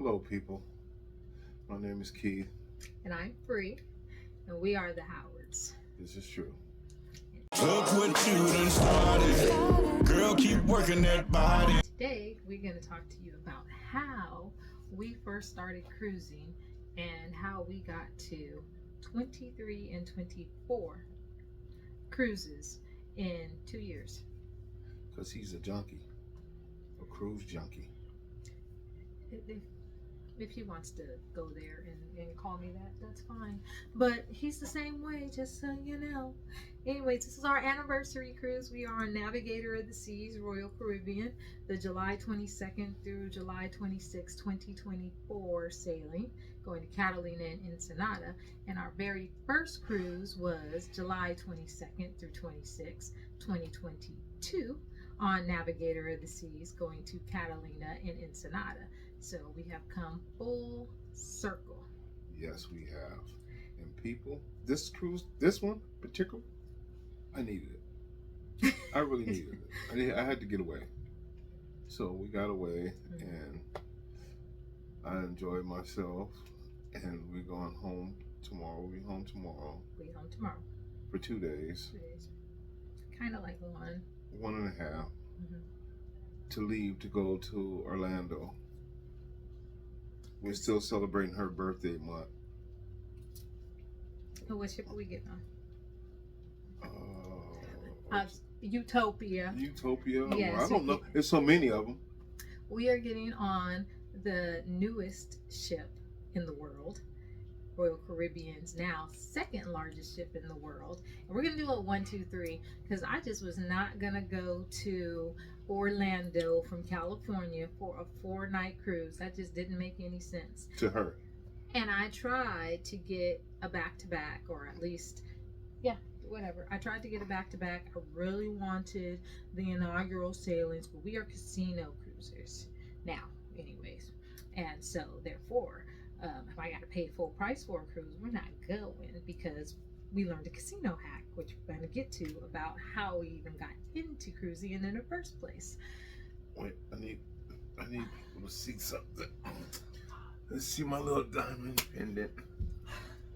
Hello, people. My name is Keith. And I'm Free, and we are the Howards. This is true. Look what you done started. Girl, keep working that body. Today, we're going to talk to you about how we first started cruising and how we got to 23 and 24 cruises in 2 years. Because he's a junkie, a cruise junkie. If he wants to go there and call me that, that's fine. But he's the same way, just so you know. Anyways, this is our anniversary cruise. We are on Navigator of the Seas, Royal Caribbean, the July 22nd through July 26, 2024 sailing, going to Catalina and Ensenada. And our very first cruise was July 22nd through 26, 2022 on Navigator of the Seas, going to Catalina and Ensenada. So we have come full circle. Yes, we have. And people, this cruise, this one particular, I needed it. I really needed it. I had to get away. So we got away, and I enjoyed myself. And we're going home tomorrow. We'll be home tomorrow. We're home tomorrow. For 2 days. 2 days. Kind of like one. 1.5. To leave to go to Orlando. We're still celebrating her birthday month. Oh, what ship are we getting on? Utopia. Utopia? Yes, I don't know. There's so many of them. We are getting on the newest ship in the world. Royal Caribbean's now second largest ship in the world. And we're going to do a 1, 2, 3 because I just was not going to go to Orlando from California for a 4-night cruise. That just didn't make any sense. To her. And I tried to get a back-to-back, or at least, whatever. I tried to get a back-to-back. I really wanted the inaugural sailings, but we are casino cruisers now, anyways. And so, therefore, if I got to pay full price for a cruise, we're not going because we learned a casino hack, which we're going to get to about how we even got into cruising in the first place. Wait, I need people to see something. Let's see my little diamond pendant.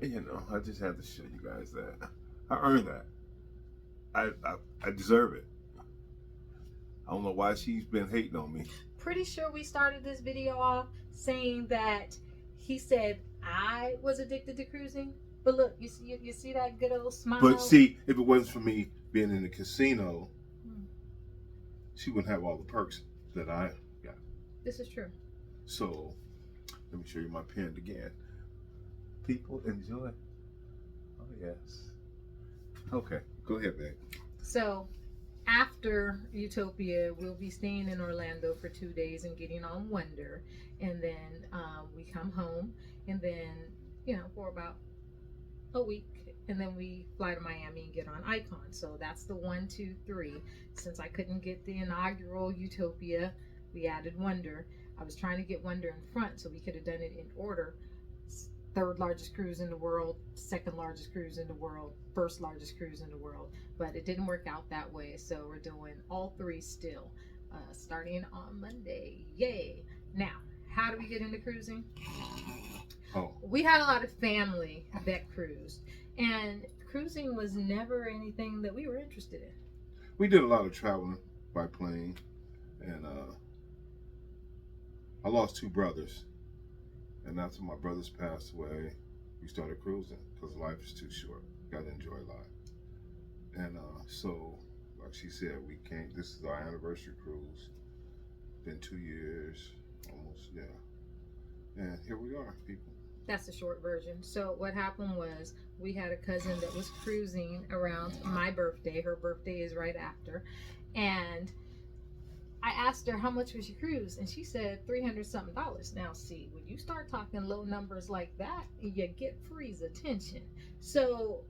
You know, I just had to show you guys that. I earned that. I deserve it. I don't know why she's been hating on me. Pretty sure we started this video off saying that he said I was addicted to cruising. But look, you see that good old smile? But see, if it wasn't for me being in the casino, she wouldn't have all the perks that I got. This is true. So, let me show you my pen again. People enjoy. Oh, yes. Okay, go ahead, babe. So, after Utopia, we'll be staying in Orlando for 2 days and getting on Wonder. And then we come home. And then, for about a week, and then we fly to Miami and get on Icon. So that's the 1, 2, 3. Since I couldn't get the inaugural Utopia, we added Wonder. I was trying to get Wonder in front so we could have done it in order. 3rd largest cruise in the world, 2nd largest cruise in the world, 1st largest cruise in the world, but it didn't work out that way. So we're doing all 3 still, starting on Monday. Yay! Now, how do we get into cruising? We had a lot of family that cruised, and cruising was never anything that we were interested in. We did a lot of traveling by plane, and I lost 2 brothers, and after my brothers passed away, we started cruising because life is too short. Got to enjoy life. And so, like she said, we came. This is our anniversary cruise. Been 2 years, almost, and here we are, people. That's the short version. So what happened was we had a cousin that was cruising around my birthday. Her birthday is right after. And I asked her, how much was your cruise? And she said $300 something. Now, see, when you start talking low numbers like that, you get Free's attention. So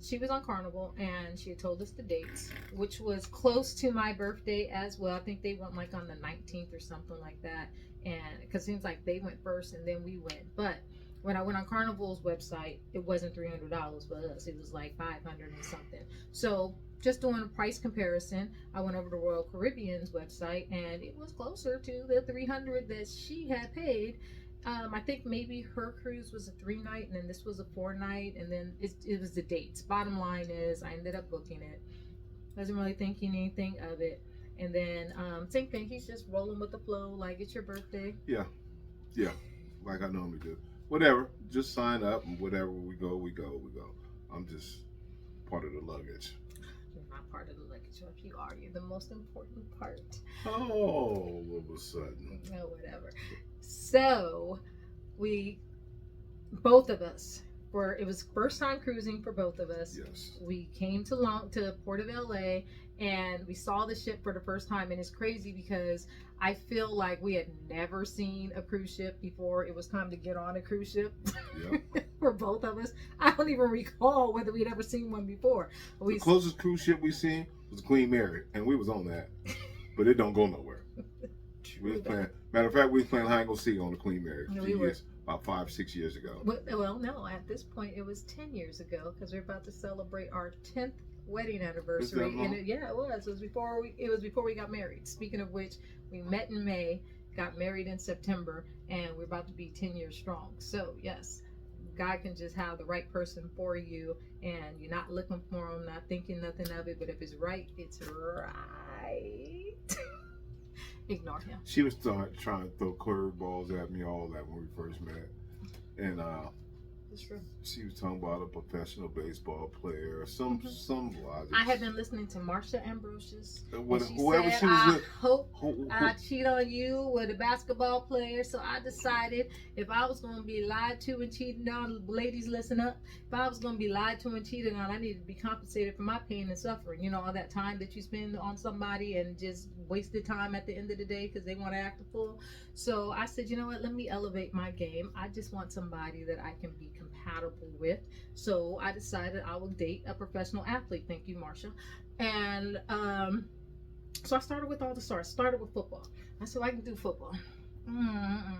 she was on Carnival, and she had told us the dates, which was close to my birthday as well. I think they went like on the 19th or something like that. And because it seems like they went first and then we went. But when I went on Carnival's website, it wasn't $300 for us. It was like $500 and something. So just doing a price comparison, I went over to Royal Caribbean's website, and it was closer to the $300 that she had paid I think maybe her cruise was a 3-night, and then this was a 4-night, and then it was the dates. Bottom line is, I ended up booking it. Wasn't really thinking anything of it, and then same thing. He's just rolling with the flow, like it's your birthday. Yeah, like I normally do. Whatever, just sign up, and whatever we go. I'm just part of the luggage. You're not part of the luggage. If you are, you're the most important part. Oh, all of a sudden. No, whatever. So, both of us, it was first time cruising for both of us. Yes. We came to Port of LA, and we saw the ship for the first time, and it's crazy because I feel like we had never seen a cruise ship before it was time to get on a cruise ship. Yep. For both of us. I don't even recall whether we'd ever seen one before. The closest cruise ship we seen was Queen Mary, and we was on that, but it don't go nowhere. We was playing. Matter of fact, we was playing hide and go seek on the Queen Mary about 5-6 years ago. Well, no, at this point it was 10 years ago because we're about to celebrate our 10th wedding anniversary. And it was. It was before we got married. Speaking of which, we met in May, got married in September, and we're about to be 10 years strong. So yes, God can just have the right person for you, and you're not looking for him, not thinking nothing of it. But if it's right, it's right. Ignore him. She was trying to throw curveballs at me, all that when we first met, and That's true. she was talking about a professional baseball player, some logic. I had been listening to Marsha Ambrosius. Whoever said, she was I with. hope I cheat on you with a basketball player. So I decided if I was going to be lied to and cheated on, ladies listen up, if I was going to be lied to and cheated on, I needed to be compensated for my pain and suffering. You know, all that time that you spend on somebody and just wasted time at the end of the day because they want to act a fool. So I said, you know what, let me elevate my game. I just want somebody that I can be compatible with. So I decided I would date a professional athlete. Thank you, Marsha. And so I started with all the stars. Started with football. I said, I can do football. I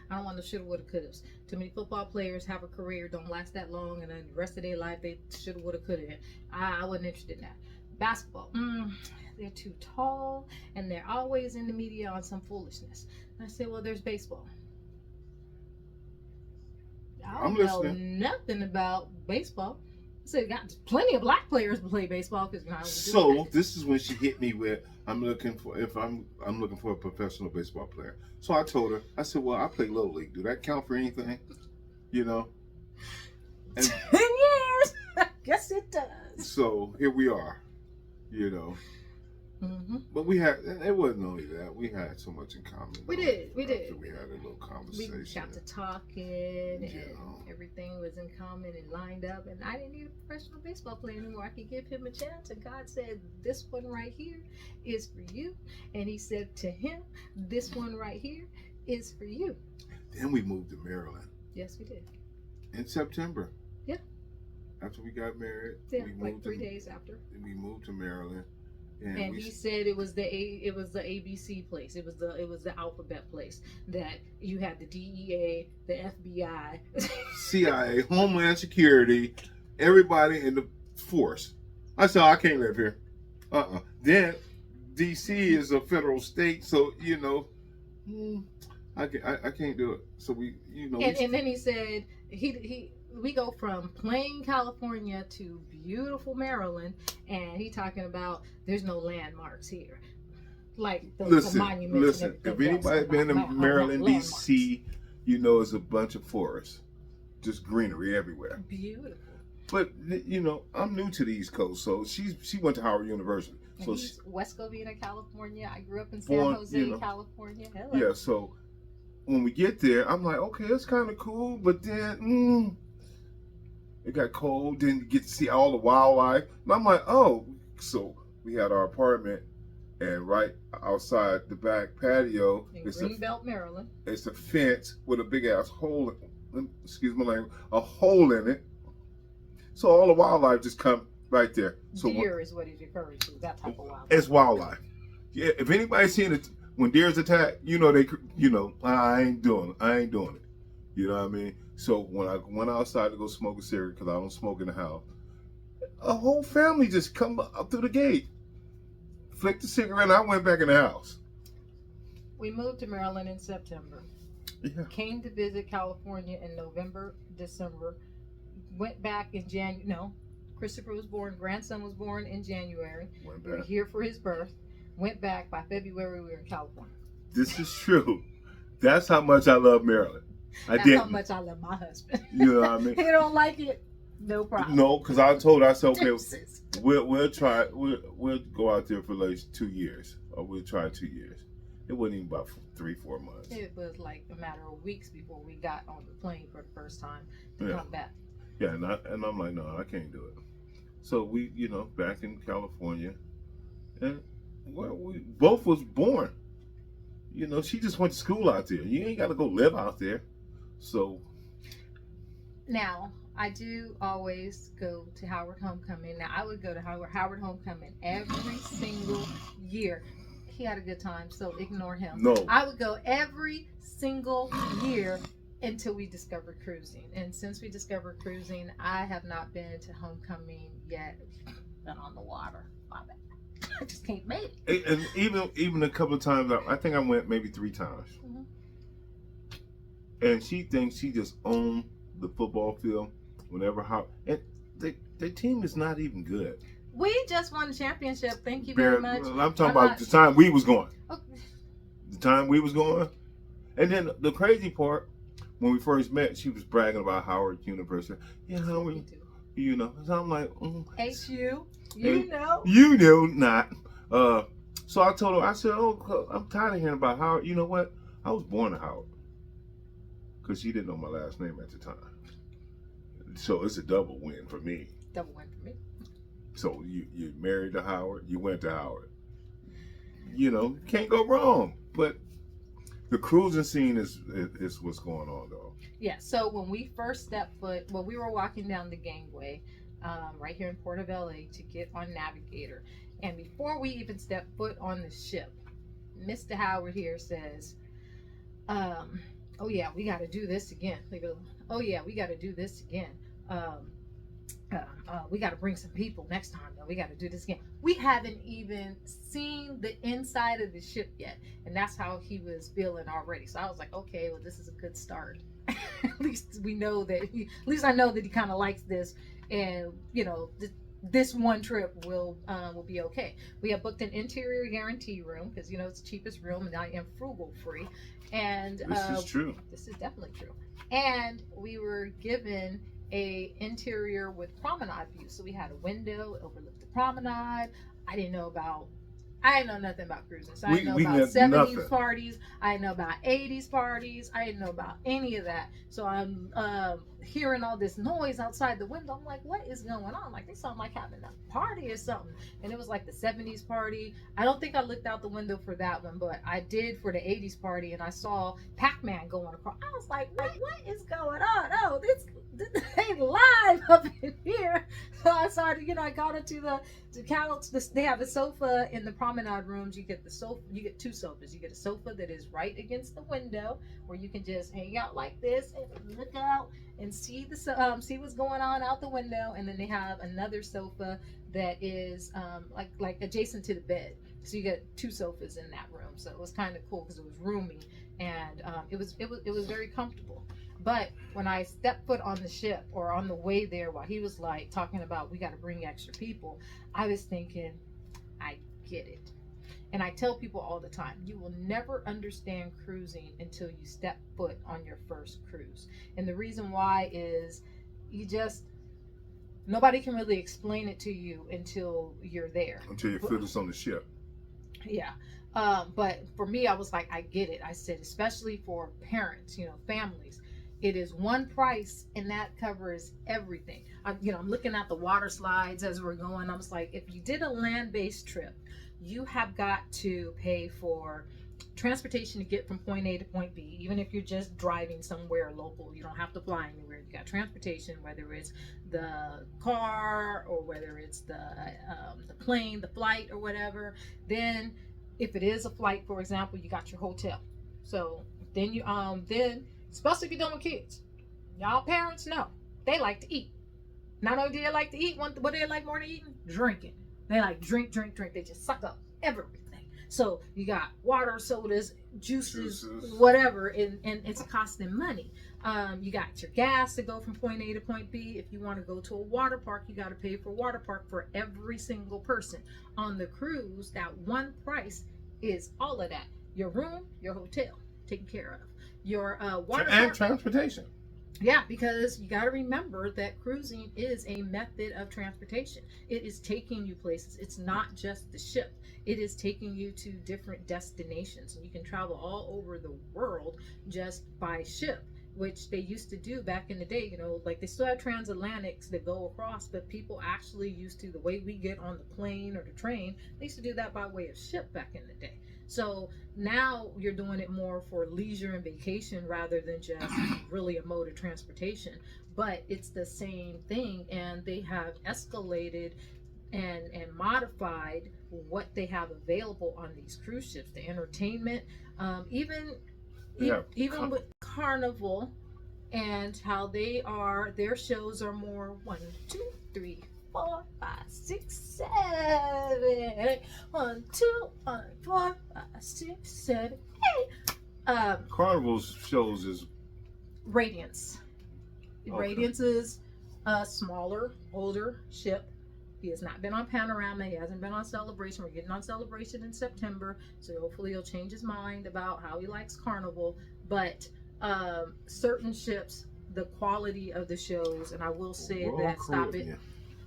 don't want to shoulda, woulda, couldas. Too many football players have a career, don't last that long, and then the rest of their life they shoulda, woulda, coulda. I wasn't interested in that. Basketball. They're too tall, and they're always in the media on some foolishness. And I said, well, there's baseball. I don't know nothing about baseball. I said, got plenty of black players to play baseball because So this is when she hit me with, I'm looking for a professional baseball player. So I told her, I said, well, I play Little League. Do that count for anything? You know? And 10 years. I guess it does. So here we are. You know. Mm-hmm. But it wasn't only that. We had so much in common. We did. We had a little conversation. We got to talking, and everything was in common and lined up. And I didn't need a professional baseball player anymore. I could give him a chance. And God said, this one right here is for you. And he said to him, this one right here is for you. Then we moved to Maryland. Yes, we did. In September. Yeah. After we got married. Yeah, like 3 days after. We moved to Maryland. And he said it was the ABC place. It was the alphabet place that you had the DEA, the FBI, CIA, Homeland Security, everybody in the force. I said, I can't live here. Then DC is a federal state, so you know, I can't do it. So and then he said we go from plain California to beautiful Maryland, and he talking about there's no landmarks here, like the monuments. Listen, if anybody's been in Maryland, DC, you know it's a bunch of forests, just greenery everywhere. Beautiful. But you know, I'm new to the East Coast, so she went to Howard University. And so he's West Covina, California. I grew up in San Jose, California. Hello. Yeah, so when we get there, I'm like, okay, it's kind of cool, but then it got cold, didn't get to see all the wildlife. And I'm like, oh. So we had our apartment, and right outside the back patio, in Greenbelt, Maryland. It's a fence with a big ass hole, excuse my language, a hole in it. So all the wildlife just come right there. So deer is what he's referring to, that type of wildlife. It's wildlife. Yeah, if anybody's seen it, when deer's attack, I ain't doing it. You know what I mean? So when I went outside to go smoke a cigarette, because I don't smoke in the house, a whole family just come up through the gate, flicked the cigarette, and I went back in the house. We moved to Maryland in September. Yeah. Came to visit California in November, December. Went back in January. No, Christopher was born. Grandson was born in January. Went We were back. here for his birth. Went back by February. We were in California. This is true. That's how much I love Maryland. I That's didn't. how much I love my husband. You know what I mean? He don't like it. No problem. No, because I told her, I said, okay, Deuces. we'll try. We'll go out there for like 2 years, or we'll try 2 years. It wasn't even about 3-4 months. It was like a matter of weeks before we got on the plane for the first time to Yeah. come back. Yeah, and I'm like, no, I can't do it. So we, back in California, and well, we both was born. She just went to school out there. You ain't got to go live out there. So Now, I do always go to Howard Homecoming. Now, I would go to Howard Homecoming every single year. He had a good time, so ignore him. no, I would go every single year until we discovered cruising. And since we discovered cruising, I have not been to Homecoming yet. Been on the water. My bad. I just can't make it. and even a couple of times, I think I went maybe 3 times. Mhm. And she thinks she just owned the football field whenever and the team is not even good. We just won the championship. Thank you very much. I'm talking about the time we was going. Okay. The time we was going. And then the crazy part, when we first met, she was bragging about Howard University. Yeah, Howard, So I'm like, HU, Hey, know. you know not. So I told her, I said, oh, I'm tired of hearing about Howard. You know what? I was born to Howard. Because she didn't know my last name at the time. So it's a double win for me. Double win for me. So you married to Howard, you went to Howard. Can't go wrong. But the cruising scene is what's going on, though. Yeah, so when we first stepped foot, we were walking down the gangway right here in Port of LA to get on Navigator. And before we even stepped foot on the ship, Mr. Howard here says, oh yeah, we got to do this again. They go, oh yeah, we got to do this again. We got to bring some people next time. Though. We got to do this again. We haven't even seen the inside of the ship yet, and that's how he was feeling already. So I was like, okay, well, this is a good start. At least we know that. At least I know that he kind of likes this, and this one trip will be okay. We have booked an interior guarantee room because it's the cheapest room, and I am frugal free. And This is true. This is definitely true. And we were given a interior with promenade view. So we had a window, overlooked the promenade. I didn't know nothing about cruising. So I didn't know about 70s nothing. parties. I didn't know about 80s parties. I didn't know about any of that. So I'm hearing all this noise outside the window. I'm like, what is going on? Like, they sound like having a party or something. And it was like the 70s party. I don't think I looked out the window for that one, but I did for the 80s party, and I saw Pac-Man going across. I was like, what is going on? Oh, this ain't live up in here. So I started, I got into the couch. They have a sofa in the promenade rooms. You get 2 sofas. You get a sofa that is right against the window where you can just hang out like this and look out and see what's going on out the window. And then they have another sofa that is like adjacent to the bed. So you get 2 sofas in that room. So it was kind of cool because it was roomy and it was very comfortable. But when I stepped foot on the ship or on the way there, while he was like talking about we got to bring extra people, I was thinking, I get it. And I tell people all the time, you will never understand cruising until you step foot on your first cruise. And the reason why is nobody can really explain it to you until you're there. Until you feel this on the ship. Yeah. But for me, I was like, I get it. I said, especially for parents, families. It is one price, and that covers everything. I'm looking at the water slides as we're going. I was like, if you did a land-based trip, you have got to pay for transportation to get from point A to point B. Even if you're just driving somewhere local, you don't have to fly anywhere. You got transportation, whether it's the car or whether it's the plane, the flight, or whatever. Then, if it is a flight, for example, you got your hotel. So then especially if you're dealing with kids. Y'all parents know. They like to eat. Not only do they like to eat, what do they like more than eating? Drinking. They like drink. They just suck up everything. So you got water, sodas, juices. Whatever, and it's costing money. You got your gas to go from point A to point B. If you want to go to a water park, you got to pay for water park for every single person. On the cruise, that one price is all of that. Your room, your hotel, taken care of. Your water and park, transportation. yeah, because you got to remember that cruising is a method of transportation. It is taking you places. It's not just the ship. It is taking you to different destinations. And you can travel all over the world just by ship, which they used to do back in the day. You know, like they still have transatlantics that go across, but people actually used to, the way we get on the plane or the train, they used to do that by way of ship back in the day. So now you're doing it more for leisure and vacation rather than just really a mode of transportation. But it's the same thing, and they have escalated and modified what they have available on these cruise ships. The entertainment, even with Carnival and how they are, their shows are more 1, 2, 3, 4, 5, 6, 7. 1, 2, 3, 4, 5, 6, 7, 8. Carnival's shows is Radiance. Okay. Radiance is a smaller, older ship. He has not been on Panorama. He hasn't been on Celebration. We're getting on Celebration in September, so hopefully he'll change his mind about how he likes Carnival. But certain ships, the quality of the shows, and I will say that, stop it.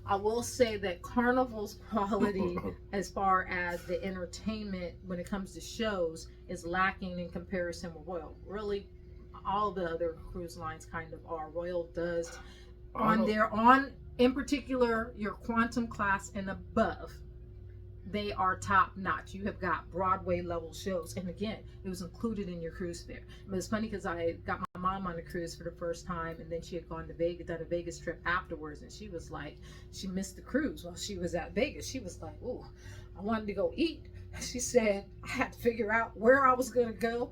I will say that Carnival's quality as far as the entertainment when it comes to shows is lacking in comparison with Royal. Really, all the other cruise lines kind of are. Royal does in particular your Quantum class and above, they are top notch. You have got Broadway level shows, and again, it was included in your cruise fare. It was funny because I got my mom on the cruise for the first time, and then she had gone to Vegas, done a Vegas trip afterwards, and she was like, she missed the cruise while she was at Vegas. She was like, "Ooh, I wanted to go eat." She said, "I had to figure out where I was going to go,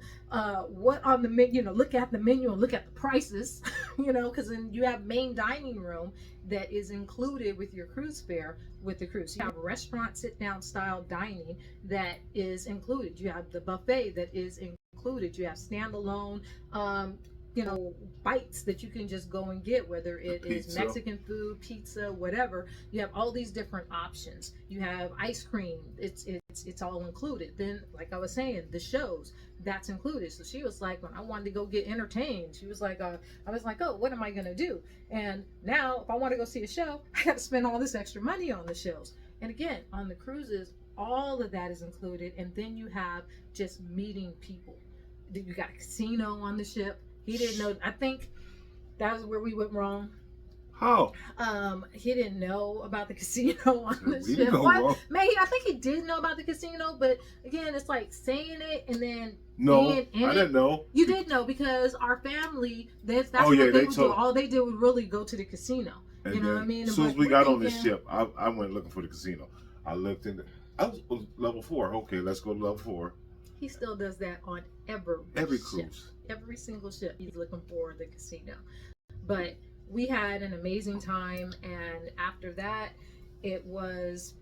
what on the menu, look at the menu and look at the prices, because then you have main dining room that is included with your cruise fare with the cruise. You have restaurant sit-down style dining that is included. You have the buffet that is included. You have standalone, bites that you can just go and get, whether it is Mexican food, pizza, whatever. You have all these different options. You have ice cream. It's all included. Then, like I was saying, the shows, that's included. So she was like, when I wanted to go get entertained, she was like, I was like, oh, what am I going to do? And now if I want to go see a show, I got to spend all this extra money on the shows. And again, on the cruises, all of that is included. And then you have just meeting people. You got a casino on the ship. He didn't know. I think that was where we went wrong. How? He didn't know about the casino on the We ship. didn't go wrong. Maybe I think he did know about the casino, but again, it's like saying it and then No, being in I didn't know. You did know because our family, that's Oh, what yeah, they they would do. told- All they did was really go to the casino. And You know then, what I mean? As soon as But we we're got on this thinking- ship, I went looking for the casino. I looked in. I was level 4. Okay, let's go to level 4. He still does that on every ship. Cruise. Every single ship, he's looking for the casino. But we had an amazing time, and after that, it was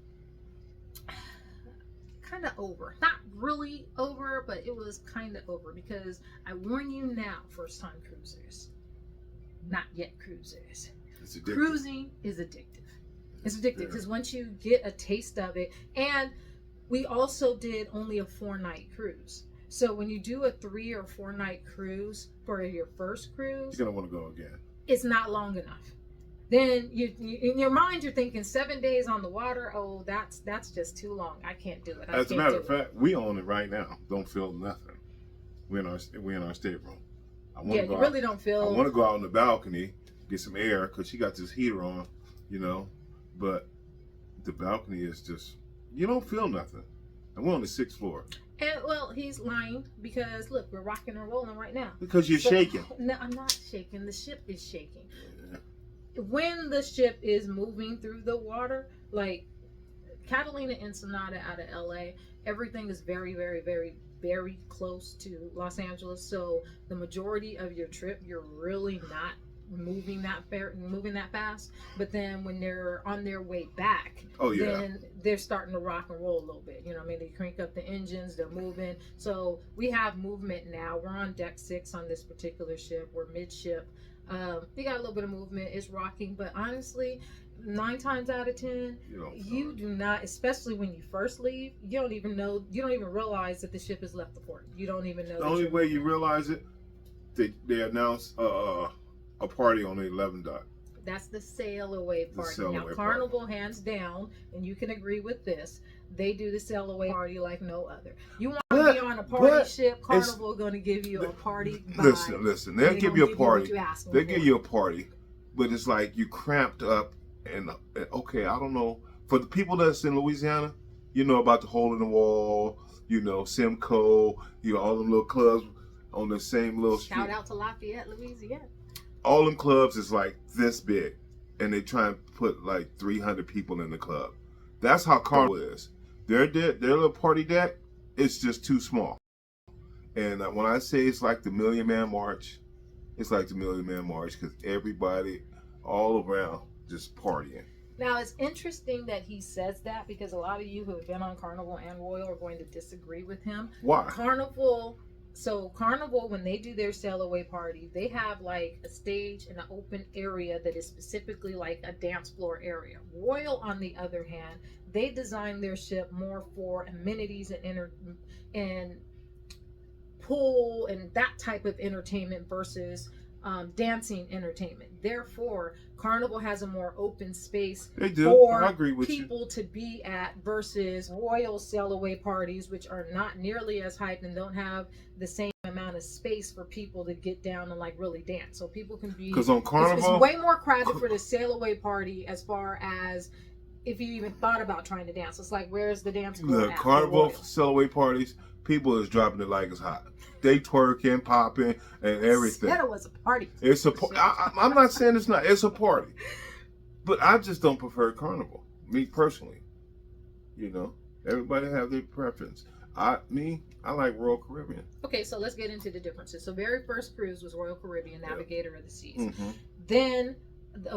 kind of over. Not really over, but it was kind of over because I warn you now, first time cruisers, not yet cruisers. It's addictive. Cruising is addictive. It's addictive because once you get a taste of it, and we also did only a 4-night cruise. So when you do a 3 or 4 night cruise for your first cruise, You're gonna want to go again. it's not long enough. Then you in your mind you're thinking 7 days on the water. Oh, that's just too long. I can't do it. As a matter of fact, we own it right now. Don't feel nothing. We're in our stateroom. Yeah, you really don't feel. I want to go out on the balcony, get some air, because she got this heater on, But the balcony is just, you don't feel nothing. And we're on the 6th floor. And well, he's lying because look, we're rocking and rolling right now. Because you're shaking. No, I'm not shaking. The ship is shaking. Yeah. When the ship is moving through the water, like Catalina and Sonata out of LA, everything is very, very, very, very close to Los Angeles. So the majority of your trip, you're really not moving that fast. But then when they're on their way back, Oh yeah. then they're starting to rock and roll a little bit. You know what I mean? They crank up the engines, they're moving. So we have movement now. We're on deck 6 on this particular ship. We're midship. We got a little bit of movement. It's rocking, but honestly, 9 times out of 10, you do not, especially when you first leave, you don't even realize that the ship has left the port. You don't even know. The only way you realize it, they announce a party on the 11 dot. That's the sail away party. Sail Now, away Carnival, party. hands down, and you can agree with this, they do the sail away party like no other. You want to be on a party ship, Carnival going to give you a party vibe. Listen, they'll give you a party. They'll give you a party, party. but it's like you cramped up and okay, I don't know. For the people that's in Louisiana, you know about the Hole in the Wall, you know, Simcoe, you know, all them little clubs on the same little street. Shout out to Lafayette, Louisiana. All them clubs is like this big, and they try and put like 300 people in the club. That's how Carnival is. Their little party deck is just too small. And when I say it's like the Million Man March, it's like the Million Man March because everybody all around just partying. Now, it's interesting that he says that because a lot of you who have been on Carnival and Royal are going to disagree with him. Why? Carnival, when they do their sail away party, they have like a stage and an open area that is specifically like a dance floor area. Royal, on the other hand, they design their ship more for amenities and pool and that type of entertainment versus dancing entertainment. Therefore, Carnival has a more open space for people to be at versus Royal sail away parties, which are not nearly as hyped and don't have the same amount of space for people to get down and like really dance. So people can be, because on Carnival, it's way more crowded for the sail away party as far as if you even thought about trying to dance. It's like, where's the dance floor the at Carnival sail away parties, people is dropping it like it's hot. They twerking, popping, and everything. Said it was a party. It's a. I'm not saying it's not. It's a party, but I just don't prefer Carnival. Me personally, you know, everybody have their preference. I like Royal Caribbean. Okay, so let's get into the differences. So very first cruise was Royal Caribbean, Navigator of the Seas. Mm-hmm. Then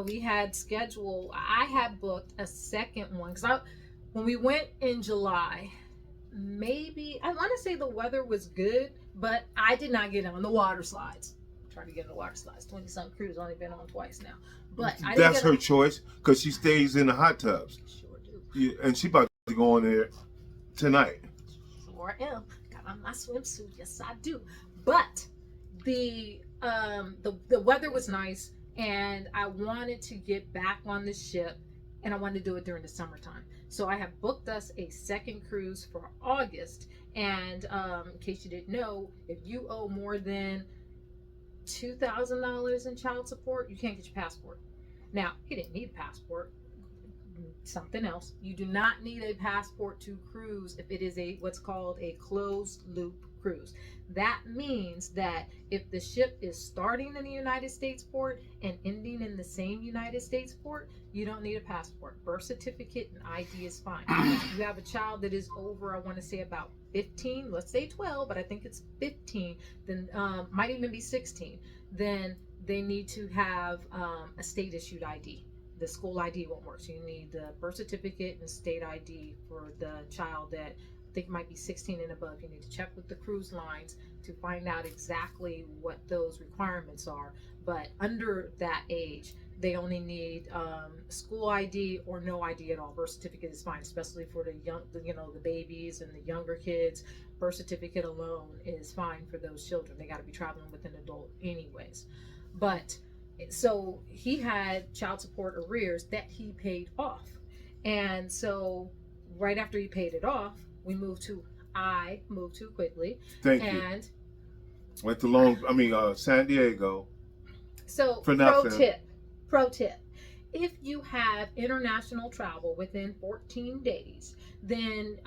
we had scheduled. I had booked a second one because when we went in July, maybe I want to say the weather was good. But I did not get on the water slides. I'm trying to get on the water slides. 20-something cruise, only been on twice now. But I didn't that's her choice because she stays in the hot tubs. Sure do. Yeah, and she about to go on there tonight. Sure am. Got on my swimsuit. Yes, I do. But the weather was nice, and I wanted to get back on the ship, and I wanted to do it during the summertime. So I have booked us a second cruise for August. And in case you didn't know, if you owe more than $2,000 in child support, you can't get your passport. Now, he didn't need a passport. Something else. You do not need a passport to cruise if it is what's called a closed loop cruise. That means that if the ship is starting in the United States port and ending in the same United States port, you don't need a passport. Birth certificate and ID is fine. If you have a child that is over, I want to say about 15, let's say 12, but I think it's 15, then might even be 16, then they need to have a state issued ID. The school ID won't work. So you need the birth certificate and state ID for the child that I think might be 16 and above. You need to check with the cruise lines to find out exactly what those requirements are. But under that age, they only need school ID or no ID at all. Birth certificate is fine, especially for the young, the babies and the younger kids. Birth certificate alone is fine for those children. They got to be traveling with an adult anyways. But so he had child support arrears that he paid off. And so right after he paid it off, I moved too quickly. Thank you. Went to San Diego. So pro tip, if you have international travel within 14 days, then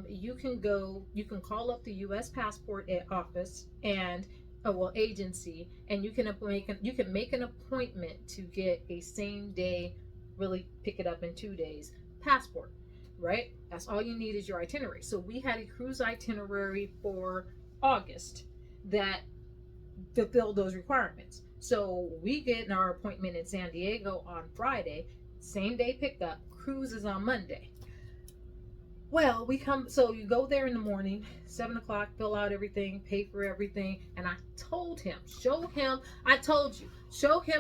you can call up the U.S. passport office and agency, and you can make an appointment to get a same day, really pick it up in 2 days, passport, right? That's all you need is your itinerary. So we had a cruise itinerary for August that fulfill those requirements. So we get our appointment in San Diego on Friday, same day pickup, cruise is on Monday. Well, we come, so you go there in the morning, 7 o'clock, fill out everything, pay for everything. And I told him, show him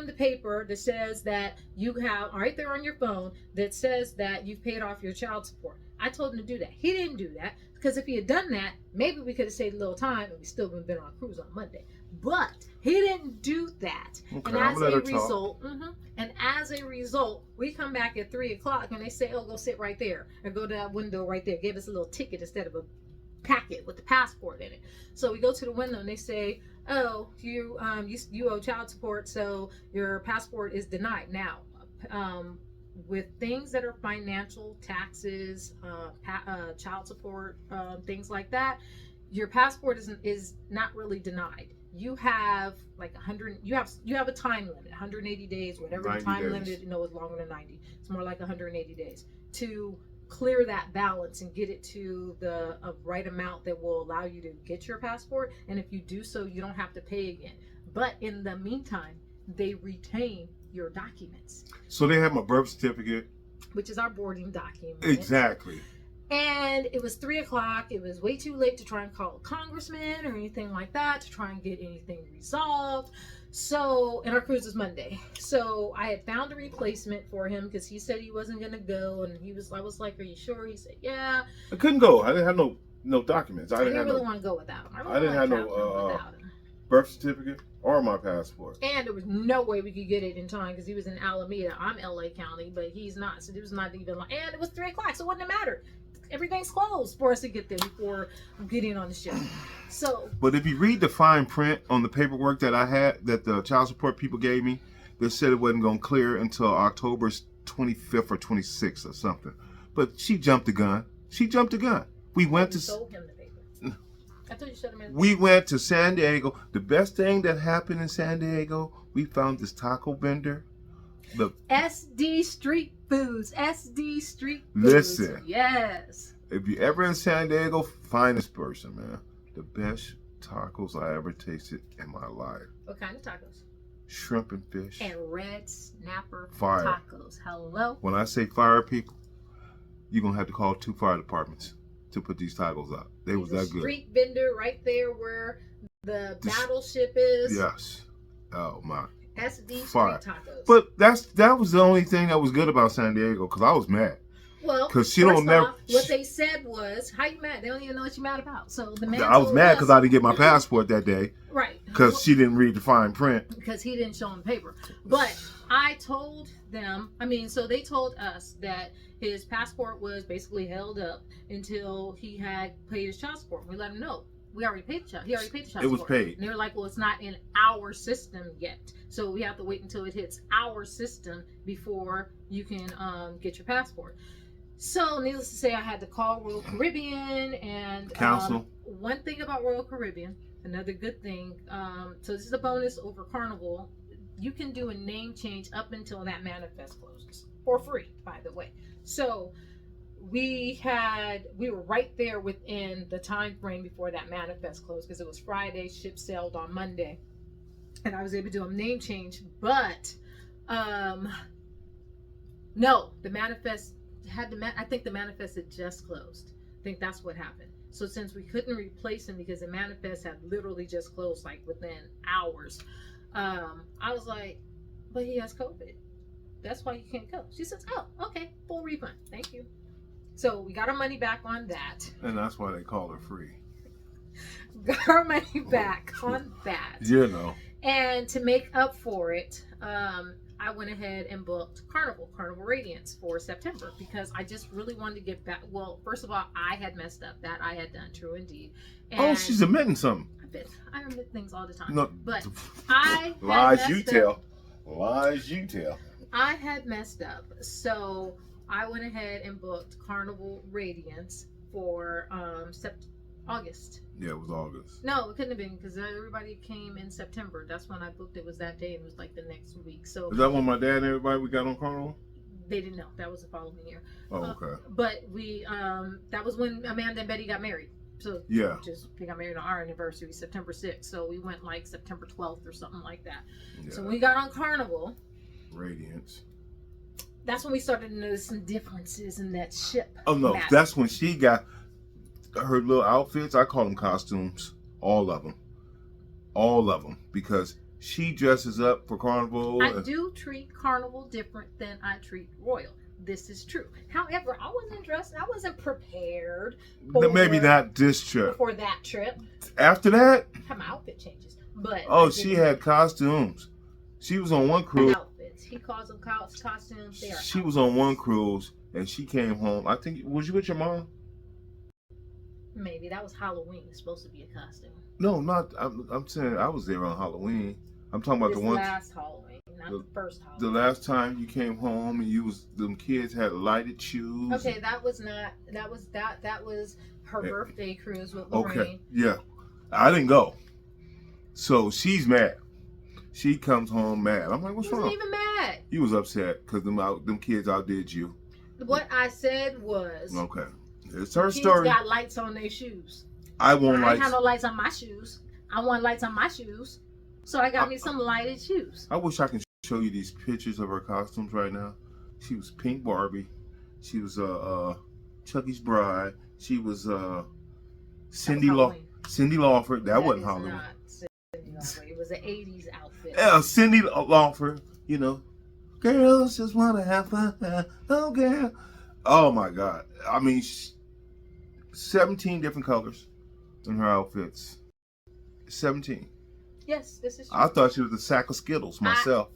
the paper that says that you have, right there on your phone, that says that you've paid off your child support. I told him to do that. He didn't do that, because if he had done that, maybe we could have saved a little time and we still would have been on a cruise on Monday. But he didn't do that. Okay, and I'm as let a her talk. result, and as a result, we come back at 3 o'clock and they say, "Oh, go sit right there," or "Go to that window right there." Give us a little ticket instead of a packet with the passport in it. So we go to the window and they say, "Oh, you owe child support, so your passport is denied." Now, with things that are financial, taxes, child support, things like that, your passport is not really denied. You have like 100. You have a time limit, 180 days, whatever the time limit is. No, it's longer than 90. It's more like 180 days to clear that balance and get it to the right amount that will allow you to get your passport. And if you do so, you don't have to pay again. But in the meantime, they retain your documents. So they have my birth certificate, which is our boarding document. Exactly. And it was 3 o'clock. It was way too late to try and call a congressman or anything like that to try and get anything resolved. So, and our cruise is Monday. So I had found a replacement for him because he said he wasn't going to go. And I was like, "Are you sure?" He said, "Yeah." I couldn't go. I didn't have no documents. I didn't really want to go without him. I didn't have no birth certificate or my passport. And there was no way we could get it in time because he was in Alameda. I'm LA County, but he's not. So it was not even like, and it was 3 o'clock, so it wouldn't have mattered. Everything's closed for us to get there before getting on the ship. So, but if you read the fine print on the paperwork that I had, that the child support people gave me, they said it wasn't going to clear until October 25th or 26th or something. But she jumped the gun. We went to. Sold him the paper. I thought you showed him. We went to San Diego. The best thing that happened in San Diego, we found this taco vendor. The SD Street Foods. SD Street Foods. Listen. Yes. If you ever in San Diego, find this person, man. The best tacos I ever tasted in my life. What kind of tacos? Shrimp and fish. And red snapper fire tacos. Hello? When I say fire, people, you're going to have to call 2 fire departments to put these tacos out. They was that good. Street vendor right there where the battleship is. Yes. Oh, my. SD fire. Street tacos. But that was the only thing that was good about San Diego, because I was mad. Well, because she don't never. What they said was, "How you mad?" They don't even know what you're mad about. So the man. I was mad because I didn't get my passport that day. Right. Because she didn't read the fine print. Because he didn't show him the paper. But I told them. So they told us that his passport was basically held up until he had paid his child support. We let him know. We already paid the child. He already paid the child support. It was paid. And they were like, "Well, it's not in our system yet, so we have to wait until it hits our system before you can get your passport." So, needless to say, I had to call Royal Caribbean and Council. One thing about Royal Caribbean, another good thing. So this is a bonus over Carnival. You can do a name change up until that manifest closes for free, by the way. So we were right there within the time frame before that manifest closed because it was Friday. Ship sailed on Monday, and I was able to do a name change. But no, the manifest. I think the manifest had just closed. I think that's what happened. So since we couldn't replace him because the manifest had literally just closed like within hours, I was like, "But he has COVID. That's why he can't go." She says, "Oh, okay, full refund. Thank you." So we got our money back on that. And that's why they call her free. Got our money back on that. You know. And to make up for it, I went ahead and booked Carnival Radiance for September because I just really wanted to get back. Well, first of all, I had messed up. That I had done, true indeed. And she's admitting something. I admit things all the time. No, but I lies you tell. Lies you tell. I had messed up, so I went ahead and booked Carnival Radiance for August. Yeah, it was August. No, it couldn't have been because everybody came in September. That's when I booked it. Was that day? And it was like the next week. So is that when my dad and everybody we got on Carnival? They didn't know. That was the following year. Oh, okay. But we that was when Amanda and Betty got married. So Yeah. we got married on our anniversary, September 6th. So we went like September 12th or something like that. Yeah. So when we got on Carnival, Radiance. that's when we started to notice some differences in that ship. Oh no, map. that's when she got her little outfits. I call them costumes. All of them, because she dresses up for Carnival. I do treat Carnival different than I treat Royal. This is true. However, I wasn't dressed. I wasn't prepared. Maybe not this trip. For that trip. After that, my outfit changes. But she had costumes. She was on one cruise. Outfits. He calls them costumes. They are. She was on one cruise and she came home. I think, was you with your mom? Maybe that was Halloween. It's supposed to be a costume. No, not. I'm saying I was there on Halloween. I'm talking about the one last Halloween, not the first Halloween. The last time you came home and them kids had lighted shoes. Okay, that was her birthday cruise with Lorraine. Okay, yeah, I didn't go. So she's mad. She comes home mad. I'm like, what's wrong? Wasn't even mad. He was upset because them kids outdid you. What I said was, okay, it's her kids story. Got lights on their shoes. I want lights. I have no lights on my shoes. I want lights on my shoes. So I got me some lighted shoes. I wish I could show you these pictures of her costumes right now. She was Pink Barbie. She was Chucky's Bride. She was Cindy Lawford. That wasn't Halloween. Not Cindy Lawford. It was an 80s outfit. Yeah, Cindy Lawford. You know, girls just want to have fun. Oh, girl. Oh my God. I mean, 17 different colors in her outfits. 17. Yes, this is true. I thought she was a sack of Skittles myself.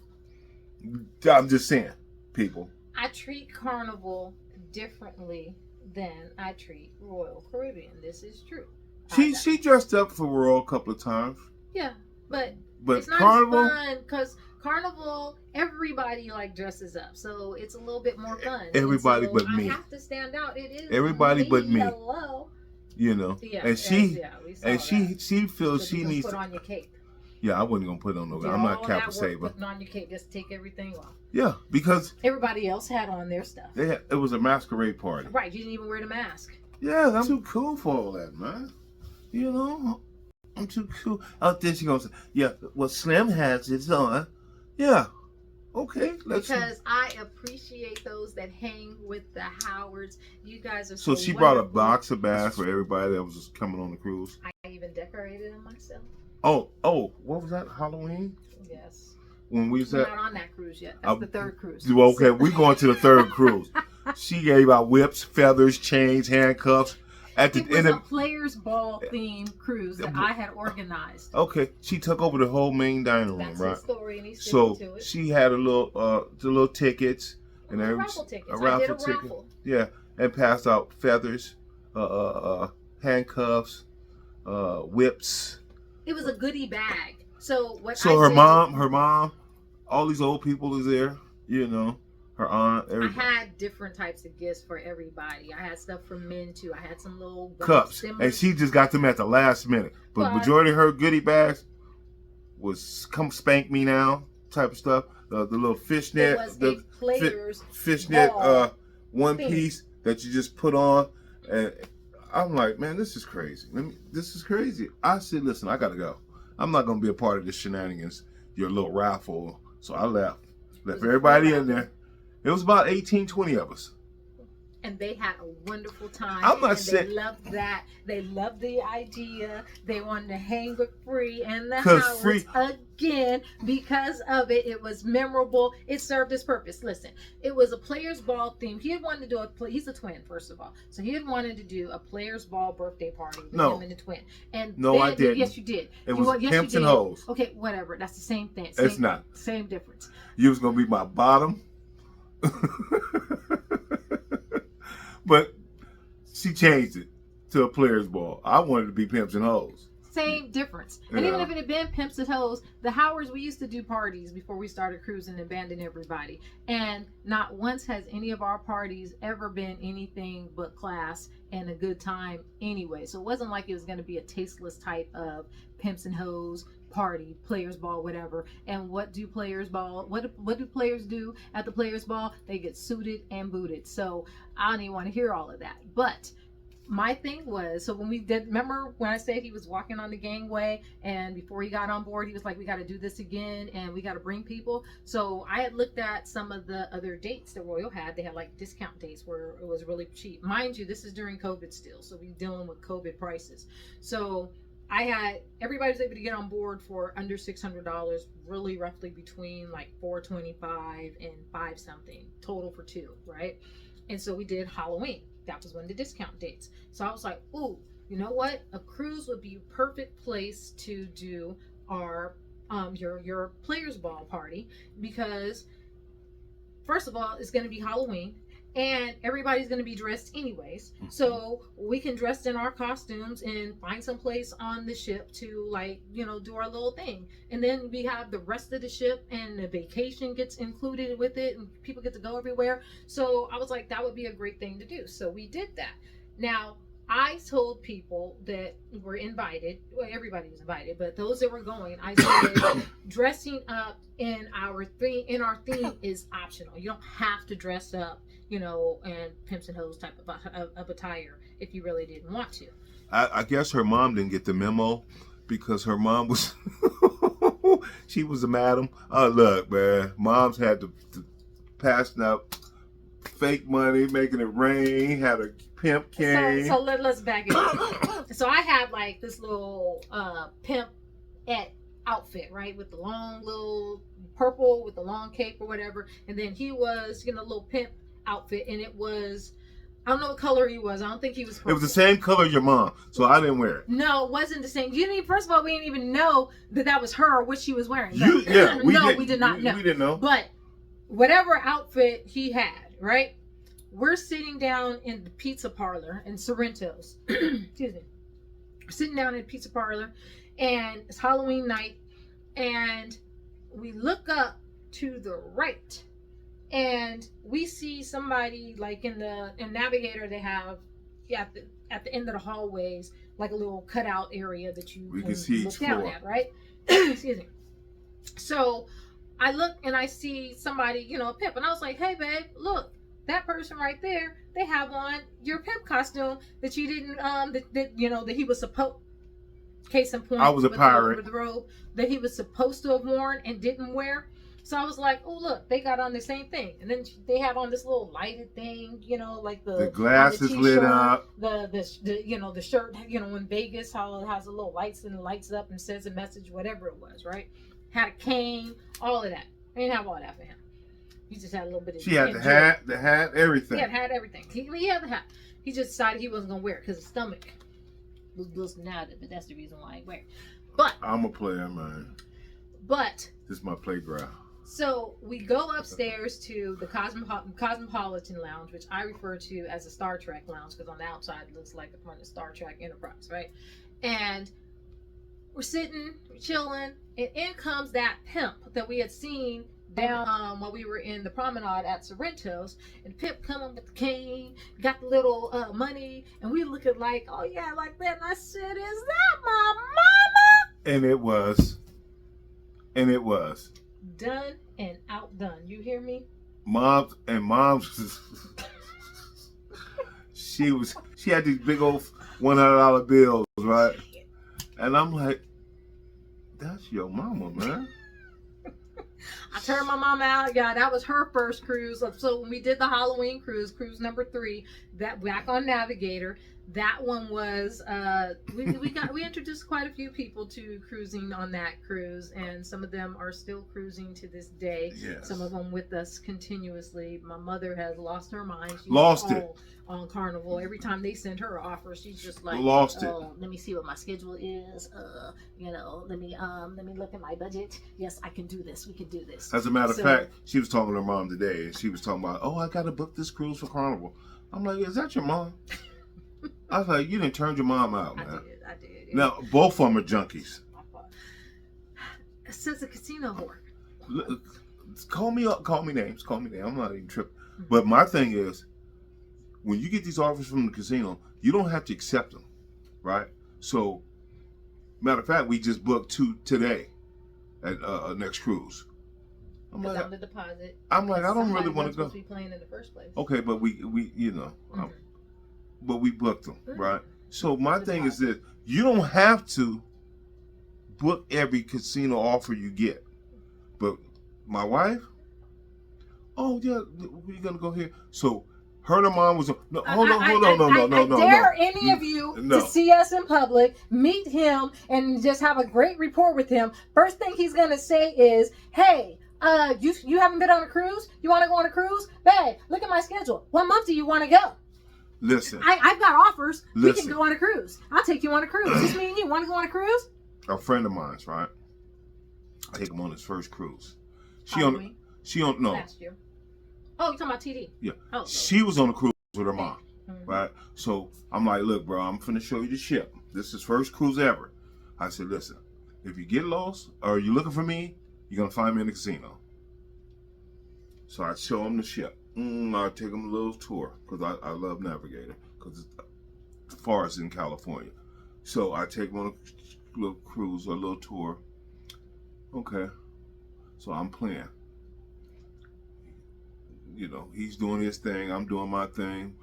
I'm just saying, people. I treat Carnival differently than I treat Royal Caribbean. This is true. She dressed up for Royal a couple of times. Yeah, but it's not Carnival, as fun because Carnival, everybody like dresses up, so it's a little bit more fun. Everybody but me. I have to stand out. It is everybody but me. Hello. You know, yeah, and she feels she needs to put on your cape. Yeah, I wasn't gonna put on no. I'm not a Kappa Saver. Putting on your cape, just take everything off. Yeah, because everybody else had on their stuff. It was a masquerade party. Right, you didn't even wear the mask. Yeah, I'm too cool for all that, man. You know, I'm too cool. Out there, she goes, yeah. Well, Slim has it on. Yeah. Okay, because I appreciate those that hang with the Howards. You guys are so she brought a box of bags for everybody that was just coming on the cruise. I even decorated them myself. Oh, what was that? Halloween? Yes. When we was We're not on that cruise yet. That's the third cruise. Okay, we're going to the third cruise. She gave out whips, feathers, chains, handcuffs. It was a Players Ball themed cruise that I had organized. Okay, she took over the whole main dining room, That's right? His story, and he's so to it. She had the little tickets and raffle tickets. I did a raffle. Yeah, and passed out feathers, handcuffs, whips. It was a goodie bag. So her mom, all these old people was there. You know. Her aunt, everybody. I had different types of gifts for everybody. I had stuff for men too. I had some little cups, and she just got them at the last minute. But majority of her goodie bags was "come spank me now" type of stuff. The little fishnet, fishnet one piece that you just put on, and I'm like, man, this is crazy. This is crazy. I said, listen, I gotta go. I'm not gonna be a part of this shenanigans. Your little raffle. So I left everybody in there. It was about 18, 20 of us. And they had a wonderful time. I'm not saying they loved that. They loved the idea. They wanted to hang with Free and the Howards again because of it. It was memorable. It served its purpose. Listen, it was a Players Ball theme. He had wanted to do he's a twin, first of all. So he had wanted to do a Players Ball birthday party with him and the twin. And no, I didn't. Yes, you did. It was pimps and hoes. Okay, whatever. That's the same thing. It's not. Same difference. You was going to be my bottom. But she changed it to a Players Ball. I wanted to be pimps and hoes. Same difference. And even if it had been pimps and hoes, the Howards, we used to do parties before we started cruising and abandoned everybody. And not once has any of our parties ever been anything but class and a good time anyway. So it wasn't like it was going to be a tasteless type of pimps and hoes party, Players Ball, whatever. And what do Players Ball, what do players do at the Players Ball? They get suited and booted. So I don't even want to hear all of that. But my thing was, so when we did, remember when I said he was walking on the gangway and before he got on board, he was like, we got to do this again and we got to bring people. So I had looked at some of the other dates that Royal had. They had like discount dates where it was really cheap. Mind you, this is during COVID still. So we're dealing with COVID prices. So everybody was able to get on board for under $600, really roughly between like $425 and $5 something total for two, right? And so we did Halloween. That was one of the discount dates. So I was like, ooh, you know what? A cruise would be a perfect place to do our your players ball party, because first of all, it's going to be Halloween and everybody's going to be dressed anyways. So we can dress in our costumes and find some place on the ship to, like, you know, do our little thing. And then we have the rest of the ship and the vacation gets included with it and people get to go everywhere. So I was like, that would be a great thing to do. So we did that. Now, I told people that were invited, well, everybody was invited, but those that were going, I said, dressing up in our theme is optional. You don't have to dress up, you know, and pimps and hoes type of attire if you really didn't want to. I guess her mom didn't get the memo because her mom was, she was a madam. Oh, look, man, moms had to passing out fake money, making it rain, had a pimp cane. So let's back it up. So I had like this little pimp outfit, right, with the long little purple with the long cape or whatever, and then he was, you know, a little pimp outfit, and it was, I don't know what color he was. I don't think he was purple. It was the same color as your mom, so I didn't wear it. No, it wasn't the same. You didn't even, first of all, we didn't even know that was her or what she was wearing. We did not know. We didn't know. But whatever outfit he had, right? We're sitting down in the pizza parlor in Sorrento's. Excuse me. We're sitting down in the pizza parlor, and it's Halloween night, and we look up to the right, and we see somebody like in Navigator. They have at the end of the hallways like a little cutout area that you can see look each down floor. at, right? Excuse me. So I look and I see somebody, you know, a pimp, and I was like, "Hey, babe, look, that person right there. They have on your pimp costume that you didn't, that he was supposed." Case in point, I was a pirate. With the robe that he was supposed to have worn and didn't wear. So I was like, "Oh, look, they got on the same thing." And then they have on this little lighted thing, you know, like the glasses lit up, the you know, the shirt, you know, in Vegas, how it has a little lights and it lights up and says a message, whatever it was, right? Had a cane, all of that. I didn't have all that for him. He just had a little bit of. She had the hat, everything. He had everything. He had the hat. He just decided he wasn't gonna wear it because his stomach was blistering out of it, but that's the reason why I wear it. But I'm a player, man. But this is my playground. So we go upstairs to the Cosmopolitan Lounge, which I refer to as a Star Trek lounge because on the outside it looks like the front of Star Trek Enterprise, right? And we're sitting, we're chilling, and in comes that pimp that we had seen down while we were in the promenade at Sorrento's, and the pimp coming with the cane, got the little money, and we looking like, oh yeah, like that. And I said, is that my mama? And it was. Done and outdone. You hear me? Moms she had these big old $100 bills, right? And I'm like, that's your mama, man. I turned my mama out. Yeah, that was her first cruise. So when we did the Halloween cruise number 3, that back on Navigator, that one was we introduced quite a few people to cruising on that cruise, and some of them are still cruising to this day. Yes. Some of them with us continuously. My mother has lost her mind. She's lost it on Carnival. Every time they send her an offer, she's just like, lost it. Let me see what my schedule is. Let me look at my budget. Yes, I can do this. We can do this. As a matter of fact, she was talking to her mom today, and she was talking about, oh, I got to book this cruise for Carnival. I'm like, is that your mom? I was like, you didn't turn your mom out, man. I did. Now, both of them are junkies. Since a casino whore. Call me names. I'm not even tripping. But my thing is, when you get these offers from the casino, you don't have to accept them, right? So, matter of fact, we just booked 2 today at next cruise. I'm like, the deposit. I don't really want to go. Be playing in the first place. Okay, but we you know. but we booked them, right? So my thing is this: you don't have to book every casino offer you get. But my wife, oh yeah, we're gonna go here. So her and her mom was no. Hold on, no. Dare any of you to see us in public, meet him, and just have a great rapport with him. First thing he's gonna say is, "Hey, you haven't been on a cruise? You want to go on a cruise? Babe, look at my schedule. What month do you want to go? Listen, I've got offers. Listen. We can go on a cruise. I'll take you on a cruise. Just me and you. Want to go on a cruise?" A friend of mine's, right? I take him on his first cruise. She no. Last year. Oh, you're talking about TD? Yeah. Oh, she was on a cruise with her mom, mm-hmm. right? So I'm like, look, bro, I'm finna show you the ship. This is first cruise ever. I said, listen, if you get lost or you're looking for me, you're gonna find me in the casino. So I show him the ship. I take him a little tour because I love Navigator because it's far as in California. So I take him on a little cruise or a little tour. Okay. So I'm playing. You know, he's doing his thing. I'm doing my thing.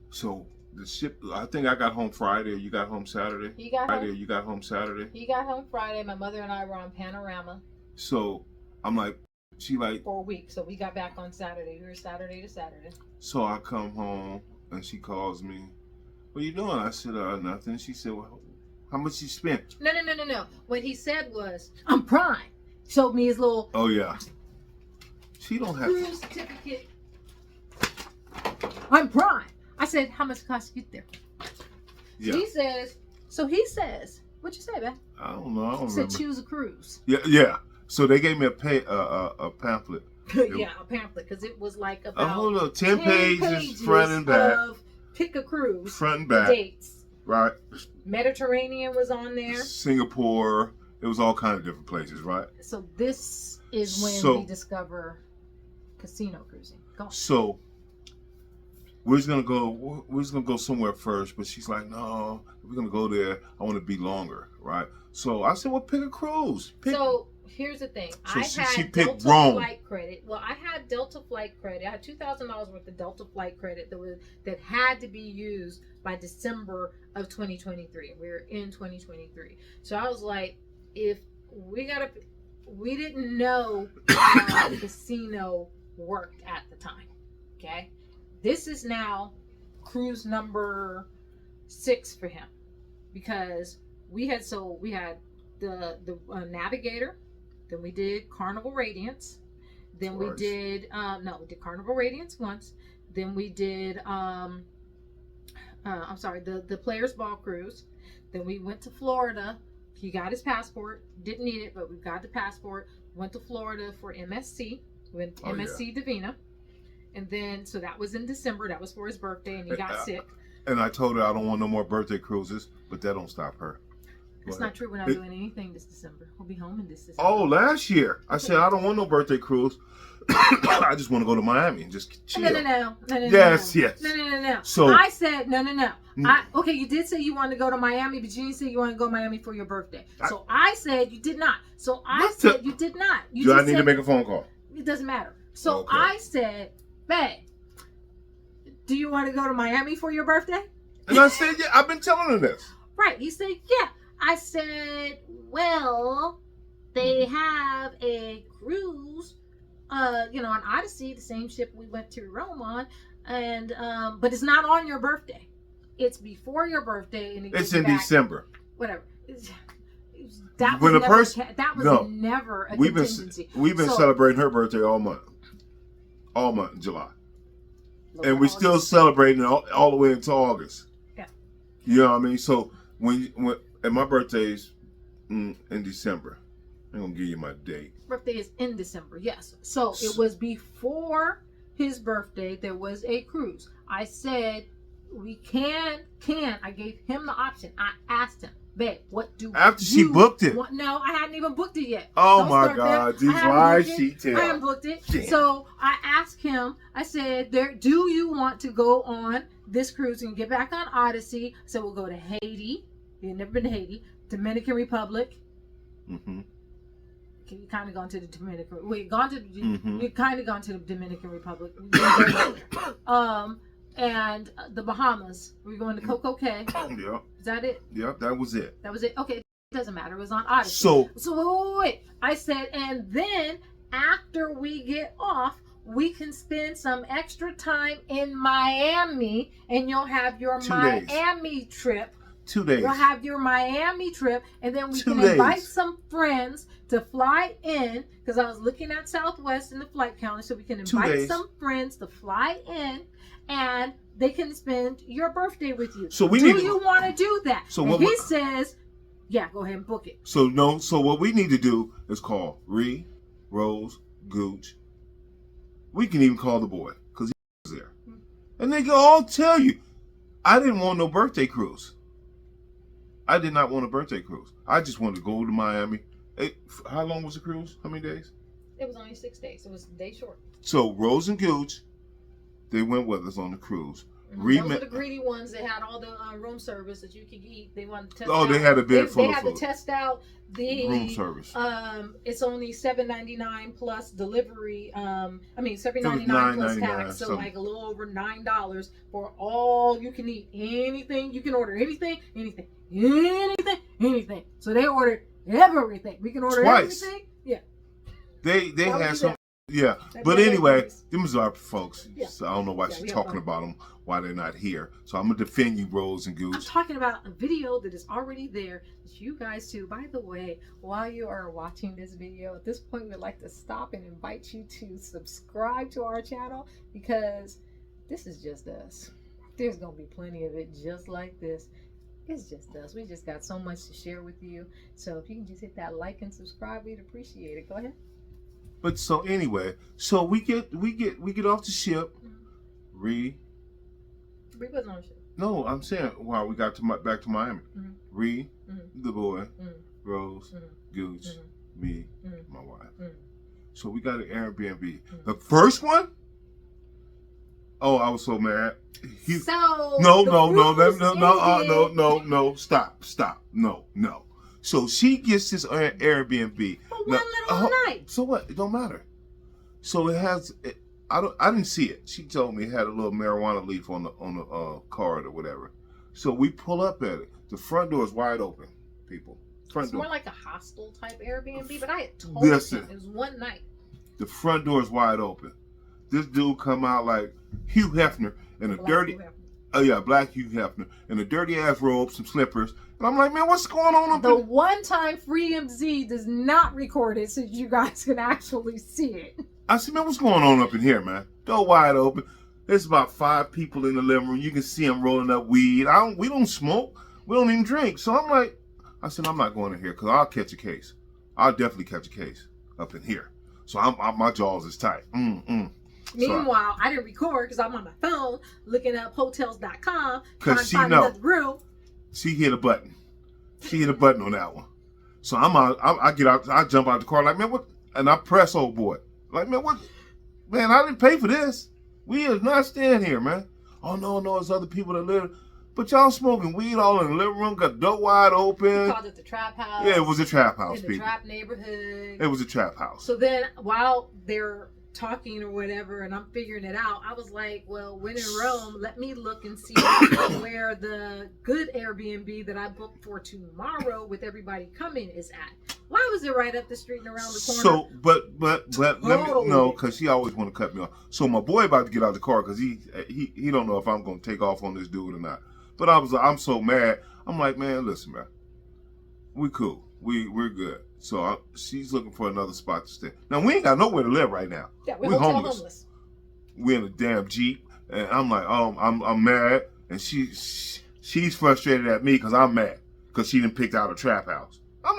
So the ship, I think I got home Friday. You got home Saturday? You got home Saturday? He got home Friday. My mother and I were on Panorama. So I'm like, she like. For a week. So we got back on Saturday. We were Saturday to Saturday. So I come home and she calls me. What are you doing? I said, nothing. She said, well, how much you spent? No. What he said was, I'm Prime. Showed me his little. Oh, yeah. She don't have cruise certificate. I'm Prime. I said, how much it cost to get there? Yeah. He says, what you say, man? I don't know. I don't he remember. said, choose a cruise. Yeah. So they gave me a pamphlet. Yeah, a pamphlet, because it was like about 10 pages front and back. Of pick a cruise. Front and back. Dates. Right. Mediterranean was on there. Singapore. It was all kinds of different places, right? So this is when we discover casino cruising. Go on. So we're just gonna go somewhere first, but she's like, no, if we're gonna go there, I want to be longer, right? So I said, well, pick a cruise. So here's the thing. So I had picked Delta Rome. flight credit. Well, I had Delta flight credit. I had $2,000 worth of Delta flight credit that had to be used by December of 2023. We're in 2023. So I was like, if we didn't know how the casino worked at the time. Okay. This is now cruise number 6 for him, because we had the Navigator, then we did Carnival Radiance, then we did we did Carnival Radiance once, then we did the Players Ball cruise, then we went to Florida. He got his passport, didn't need it, but we got the passport. Went to Florida for MSC, went to MSC Divina. And then, so that was in December. That was for his birthday, and he got sick. And I told her I don't want no more birthday cruises, but that don't stop her. It's not true. We're not doing anything this December. We'll be home in this December. Oh, last year. I said, I don't want no birthday cruise. I just want to go to Miami and just chill. No. Yes. No. So I said, no. Okay, you did say you wanted to go to Miami, but you didn't say you wanted to go to Miami for your birthday. So I said you did not. So I said you did not. Do I need to make a phone call? It doesn't matter. So I said, babe, do you want to go to Miami for your birthday? And I said, yeah, I've been telling her this. Right. He said, yeah. I said, well, they have a cruise, on Odyssey, the same ship we went to Rome on, and but it's not on your birthday. It's before your birthday, and it's in December. Whatever. That was never a contingency. We've been celebrating her birthday all month in July, and we're still celebrating all the way until August. Yeah. You know what I mean? So and my birthday's in December. I'm gonna give you my date. Birthday is in December, yes. So it was before his birthday. There was a cruise. I said we can. I gave him the option. I asked him, babe, what do after she booked it? No, I hadn't even booked it yet. Oh my God, these lies she tells. I haven't booked it. Damn. So I asked him. I said, do you want to go on this cruise and get back on Odyssey? So we'll go to Haiti. You've never been to Haiti. Dominican Republic. Mm-hmm. Okay, you kind of gone to the Dominican. We've kind of gone to the Dominican Republic. and the Bahamas. We're going to Coco Cay. Yeah. Is that it? Yeah, that was it. That was it. Okay, it doesn't matter. It was on Odyssey. So Wait. I said, and then after we get off, we can spend some extra time in Miami, and you'll have your 2 days. Miami trip. 2 days. You'll have your Miami trip, and then we 2 can days. invite some friends to fly in, because I was looking at Southwest in the flight counter, so we can 2 invite days. some friends to fly in, and they can spend your birthday with you. So we do need you want to do that? So and what he we- says, yeah, go ahead and book it. So what we need to do is call Ree, Rose, Gooch. We can even call the boy, because he was there. And they can all tell you, I didn't want no birthday cruise. I did not want a birthday cruise. I just wanted to go to Miami. How long was the cruise? How many days? It was only 6 days. It was a day short. So Rose and Gooch, they went with us on the cruise. Those are the greedy ones that had all the room service that you could eat. They wanted to test out. They had a bed full They of had food. to test out the Room service. It's only $7.99 plus delivery. $7.99 plus tax, so like a little over $9 for all you can eat. Anything you can order, anything. So they ordered everything. We can order Twice. everything. Yeah. They had some. Yeah, That'd but be anyway, nice. them is our folks. Yeah. So I don't know why Yeah, she's we have talking fun. about them, why they're not here. So I'm gonna defend you, Rose and I'm Gooch. talking about a video that is already there that you guys do. By the way, while you are watching this video, at this point, we'd like to stop and invite you to subscribe to our channel, because this is just us. There's going to be plenty of it just like this. It's just us. We just got so much to share with you. So if you can just hit that like and subscribe, we'd appreciate it. Go ahead. But so anyway, so we get off the ship. We wasn't on the ship. No, I'm saying while we got back to Miami. Mhm. Ree, Mhm. the boy, Mhm. Rose, Mhm. Gooch, Mhm. me, Mhm. my wife. Mhm. So we got an Airbnb. Mhm. The first one? Oh, I was so mad. So No, the cruise ended. Stop. No. So she gets this Airbnb. For one little night. So what? It don't matter. So it has. I didn't see it. She told me it had a little marijuana leaf on the card or whatever. So we pull up at it. The front door is wide open. People. Front It's door. more like a hostel type Airbnb, but I had told Listen. him it was one night. The front door is wide open. This dude come out like Hugh Hefner in a Black dirty. people have- Black Hugh Hefner in a dirty ass robe, some slippers, and I'm like, man, what's going on up The there? one time FreeMZ does not record it so you guys can actually see it. I said, man, what's going on up in here, man? Door wide open. There's about 5 people in the living room. You can see them rolling up weed. We don't smoke. We don't even drink. So I'm like, I said, I'm not going in here because I'll catch a case. I'll definitely catch a case up in here. So my jaws is tight. Meanwhile, I didn't record because I'm on my phone looking up hotels.com trying to Because she find know. another room. She hit a button. She hit a button on that one. So I'm out. I get out. I jump out the car like, man, what? And I press old boy. Like, man, what? Man, I didn't pay for this. We is not staying here, man. Oh, no, there's other people that live. But y'all smoking weed all in the living room, got the door wide We open. called it the trap house. Yeah, it was a trap house, in the people. trap neighborhood. It was a trap house. So then while they're talking or whatever and I'm figuring it out, I was like, well, when in Rome, let me look and see where the good Airbnb that I booked for tomorrow with everybody coming is at. Why was it right up the street and around the corner? So, but let me Totally. know, because she always want to cut me off. So my boy about to get out of the car because he don't know if I'm going to take off on this dude or not. But I'm so mad. I'm like, man, listen, man, we cool. We're good. So she's looking for another spot to stay. Now we ain't got nowhere to live right now. Yeah, we're we hotel homeless. homeless. We're in a damn Jeep, and I'm like, oh, I'm mad, and she's frustrated at me because I'm mad because she didn't pick out a trap house. I'm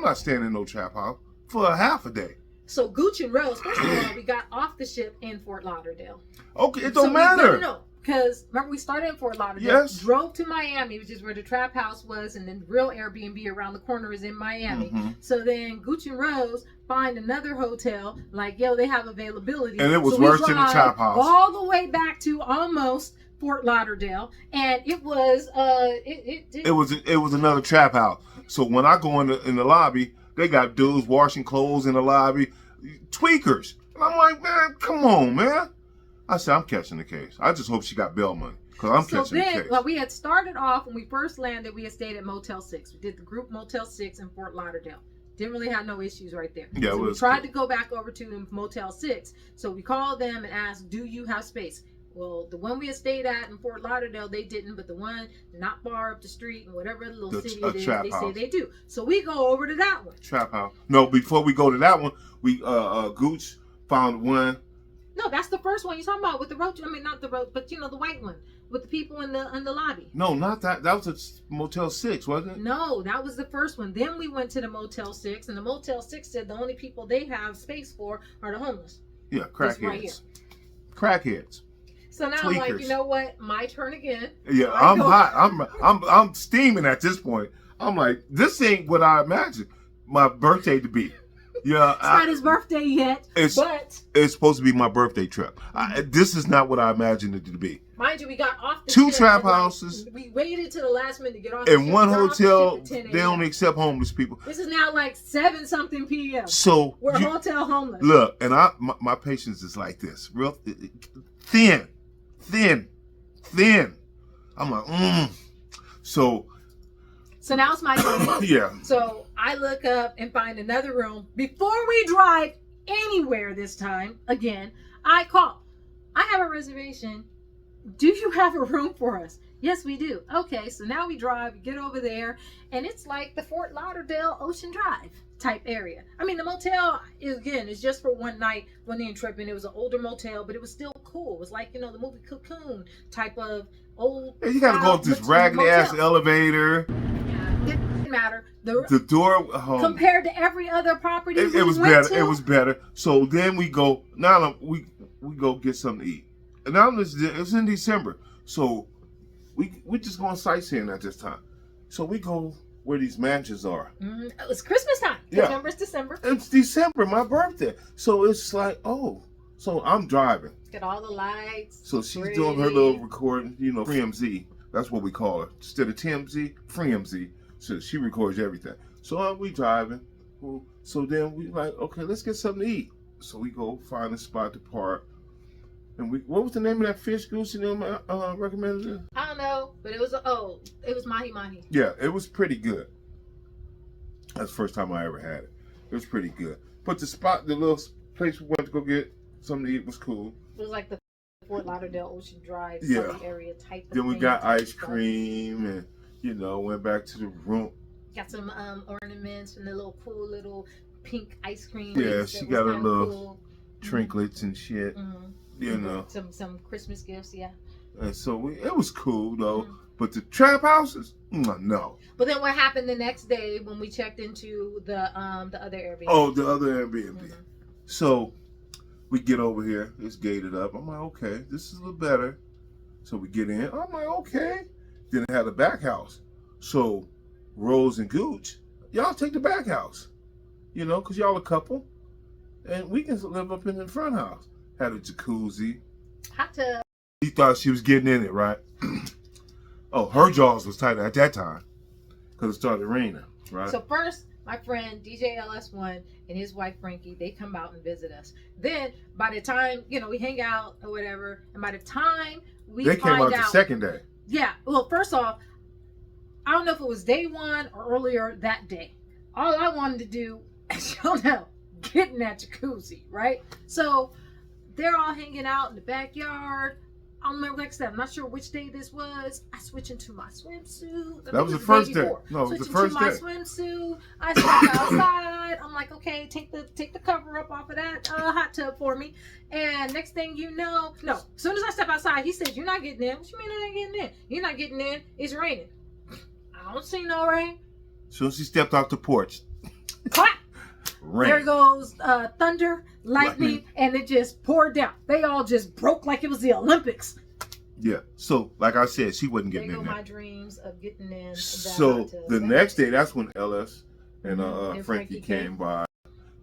not staying in no trap house for a half a day. So Gooch and Rose, first of all, we got off the ship in Fort Lauderdale. Okay, it don't matter. No. Because remember, we started in Fort Lauderdale, Yes. drove to Miami, which is where the trap house was, and then the real Airbnb around the corner is in Miami. Mhm. So then Gooch and Rose find another hotel, like, yo, they have availability. And it was so we worse than the drive trap house. all the way back to almost Fort Lauderdale, and it was It was another trap house. So when I go in the lobby, they got dudes washing clothes in the lobby, tweakers. And I'm like, man, come on, man. I said, I'm catching the case. I just hope she got bail money because I'm catching the case. Well, we had started off when we first landed. We had stayed at Motel 6. We did the group Motel 6 in Fort Lauderdale. Didn't really have no issues right there. Yeah, so it we was tried cool. to go back over to Motel 6. So we called them and asked, do you have space? Well, the one we had stayed at in Fort Lauderdale, they didn't. But the one not far up the street and whatever little city it is, they say they do. So we go over to that one. Trap house. No, before we go to that one, we Gooch found one. No, that's the first one you're talking about with the roach. I mean, not the roach, but you know, the white one with the people in the lobby. No, not that. That was a Motel 6, wasn't it? No, that was the first one. Then we went to the Motel 6, and the Motel 6 said the only people they have space for are the homeless. Yeah, Right crackheads. Crackheads. So now Tweakers. I'm like, you know what? My turn again. Yeah, I'm hot. I'm steaming at this point. I'm like, this ain't what I imagined my birthday to be. Yeah, It's not his birthday yet, but it's supposed to be my birthday trip. This is not what I imagined it to be. mind you, we got off the Two ship trap at, like, houses. We waited to the last minute to get off. In one we got off the hotel, ship at 10 they a.m. only accept homeless people. This is now like 7-something p.m. So We're hotel homeless. Look, and my patience is like this, real thin. I'm like, So now it's my turn. yeah. So I look up and find another room. Before we drive anywhere this time, again, I call. I have a reservation. Do you have a room for us? Yes, we do. Okay, so now we drive, we get over there, and it's like the Fort Lauderdale Ocean Drive type area. I mean, the motel is just for one night, one day in tripping. It was an older motel, but it was still cool. It was like, you know, the movie Cocoon type of old. You gotta go up this raggedy ass elevator. Yeah, it didn't matter. The door compared to every other property it was better. It was better. So then we go. Now we go get something to eat. And now it's in December, so we just going sightseeing at this time. So we go where these mansions are. Mm-hmm. It's Christmas time. Yeah. November, it's December. It's December, my birthday. So it's like, so I'm driving. Get all the lights. So she's doing her little recording, you know, FreeMZ. That's what we call her. Instead of TMZ, FreeMZ. So she records everything. So we driving. So then we like, okay, let's get something to eat. So we go find a spot to park. And what was the name of that fish goose you recommended it? I don't know, but it was mahi mahi. Yeah, it was pretty good. That's the first time I ever had it. It was pretty good. But the little place we went to go get something to eat was cool. It was like the Fort Lauderdale Ocean Drive area type of Then we thing. got ice cream and, went back to the room. Got some ornaments and the little cool little pink ice cream. Yeah, she got a little cool. trinkets and shit. Mm-hmm. You know. Some Christmas gifts, yeah. And so it was cool though. Mm-hmm. But the trap houses, no. But then what happened the next day when we checked into the other Airbnb? Oh, the other Airbnb. Mm-hmm. So we get over here. It's gated up. I'm like, okay, this is a little better. So we get in. I'm like, okay. Then it had a back house. So Rose and Gooch, y'all take the back house. Because y'all a couple. And we can live up in the front house. Had a jacuzzi. Hot tub. He thought she was getting in it, right? Oh, her jaws was tight at that time. Because it started raining, right? So first, my friend DJ LS1 and his wife Frankie, they come out and visit us. Then by the time, we hang out or whatever, and by the time they came out the second day. Yeah. Well, first off, I don't know if it was day one or earlier that day. All I wanted to do, as y'all know, get in that jacuzzi, right? So they're all hanging out in the backyard. I don't remember, like I said, I'm not sure which day this was. I switched into my swimsuit. That was the first day. No, it was the first day. Switched into my swimsuit. I stepped outside. I'm like, okay, take the cover up off of that hot tub for me. And next thing you know, as soon as I step outside, he said, "You're not getting in." What you mean I ain't getting in? You're not getting in. It's raining. I don't see no rain. As soon as she stepped off the porch, clap. Rain. There goes thunder, lightning, and it just poured down. They all just broke like it was the Olympics. Yeah. So, like I said, she wasn't getting in there. My dreams of getting in. So the next day, that's when Ellis and Frankie came by.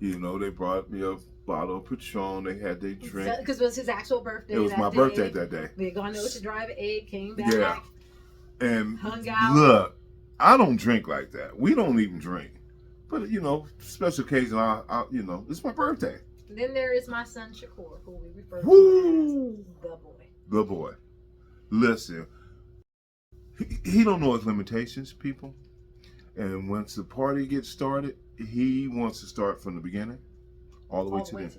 They brought me a bottle of Patron. They had their drink. Because it was his actual birthday. It was my birthday that day. We had gone to Ocean Drive at 8, came back. Yeah. And hung out. Look, I don't drink like that. We don't even drink. But, special occasion, I it's my birthday. Then there is my son Shakur, who we refer to Woo! as the boy. The boy. Listen, he don't know his limitations, people. And once the party gets started, he wants to start from the beginning all the way to the end.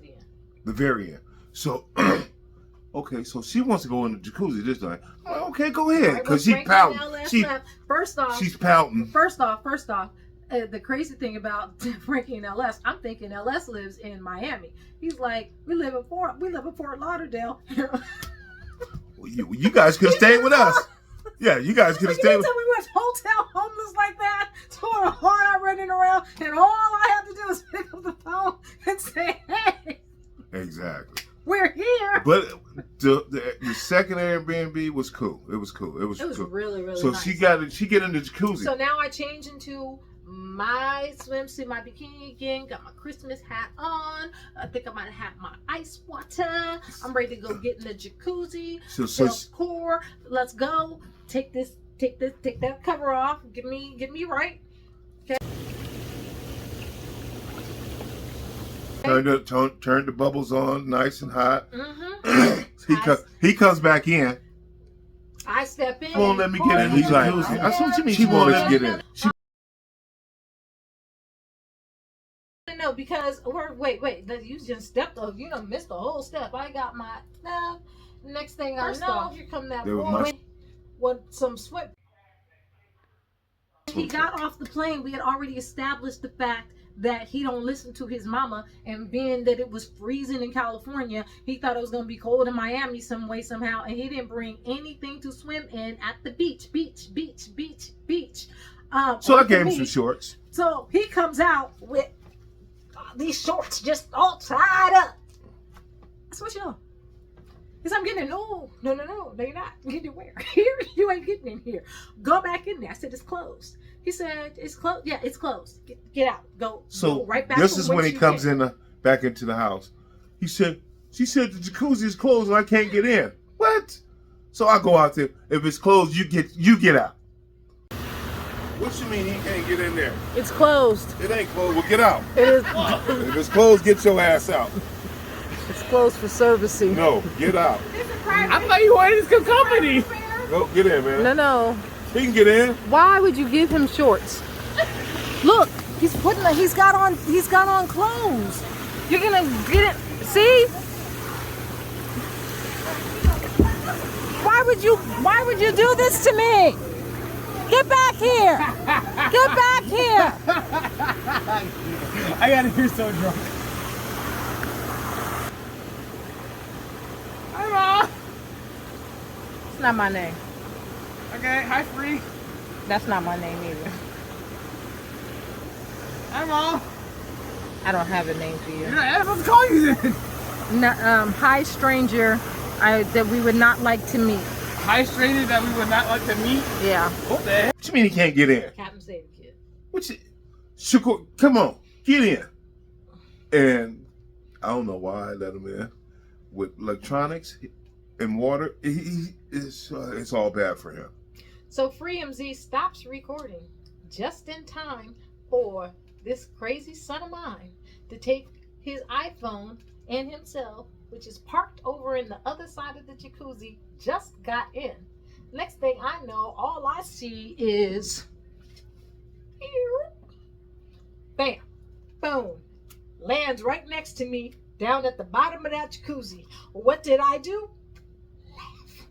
The very end. So, okay, so she wants to go in the jacuzzi this night. Oh, okay, go ahead, because she's pouting. She's pouting. First off, the crazy thing about Frankie and LS, I'm thinking LS lives in Miami. He's like, we live in Fort Lauderdale. You guys could have stayed with us. Yeah, you guys could have stayed with us. We went hotel homeless like that, tore a heart out running around, and all I had to do was pick up the phone and say, hey. Exactly. We're here. But the second Airbnb was cool. It was cool. It was cool. Really, really so nice. she get in the jacuzzi. So now I change into my swimsuit, my bikini again, got my Christmas hat on. I think I might have my ice water. I'm ready to go get in the jacuzzi. So pour. Let's go. Take that cover off. Get me right. Okay. Turn the bubbles on, nice and hot. Mm-hmm. He comes back in. I step in. She won't let me get in. He's like, that's what you mean. She won't let you get in. No, because wait, you just stepped off. You done missed the whole step. I got my stuff. Next thing I know, here come that boy with some swim. He got off the plane. We had already established the fact that he don't listen to his mama, and being that it was freezing in California, he thought it was gonna be cold in Miami some way somehow, and he didn't bring anything to swim in at the beach. So I gave him some shorts. So he comes out with these shorts just all tied up. That's what you know. Because I'm getting in. No, you're not. Getting where? Here? You ain't getting in here. Go back in there. I said, it's closed. He said, it's closed. Yeah, it's closed. Get out. Go right back. This is when he comes back into the house. She said the jacuzzi is closed and I can't get in. What? So I go out there. If it's closed, you get out. What you mean he can't get in there? It's closed. It ain't closed. Well, get out. It is. If it's closed, get your ass out. It's closed for servicing. No, get out. I thought you wanted his good company. Go, get in, man. No. He can get in. Why would you give him shorts? Look, he's got on clothes. You're gonna get it. See? Why would you do this to me? Get back here! Get back here! I got here so drunk. Hi, Ma. It's not my name. Okay, hi, Free. That's not my name either. Hi, Ma. I don't have a name for you. You're not supposed to call you then. No, hi, stranger. That we would not like to meet. Hi, stranger that we would not like to meet. Yeah. What the heck? What you mean he can't get in? Captain Save the Kid. Shakur, come on, get in. And I don't know why I let him in. With electronics and water, it's all bad for him. So FreeMZ stops recording just in time for this crazy son of mine to take his iPhone and himself, which is parked over in the other side of the jacuzzi, just got in. Next thing I know, all I see is here, bam, boom, lands right next to me down at the bottom of that jacuzzi. What did I do? Laugh.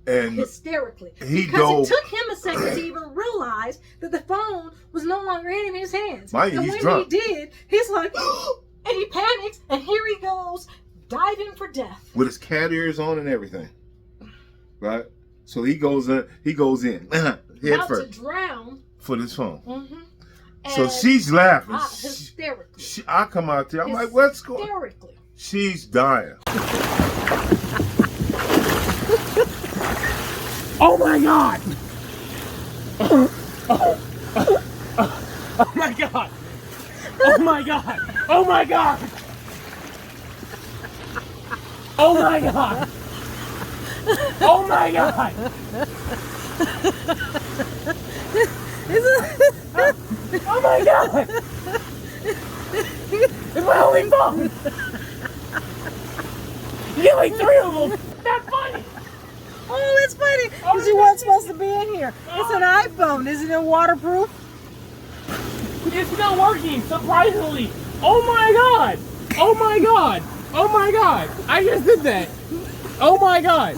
And hysterically. Because it took him a second to even realize that the phone was no longer in his hands. And when drunk. He did, he's like, and he panics, and here he goes, diving for death. With his cat ears on and everything. Right? So he goes in head about first. To drown. For this phone. Mm-hmm. So she's laughing. Hysterically. I come out there, I'm like, what's going on? Hysterically. She's dying. Oh my God! Oh my God! Oh my God! Oh my God! Oh my God! Oh my God! Oh my God! It's my only phone! You get like 3 of them. That's funny. Oh, it's funny because you weren't supposed to be in here. It's an iPhone. Isn't it waterproof? It's still working, surprisingly. Oh my god. Oh my god. Oh my god. I just did that. Oh my god.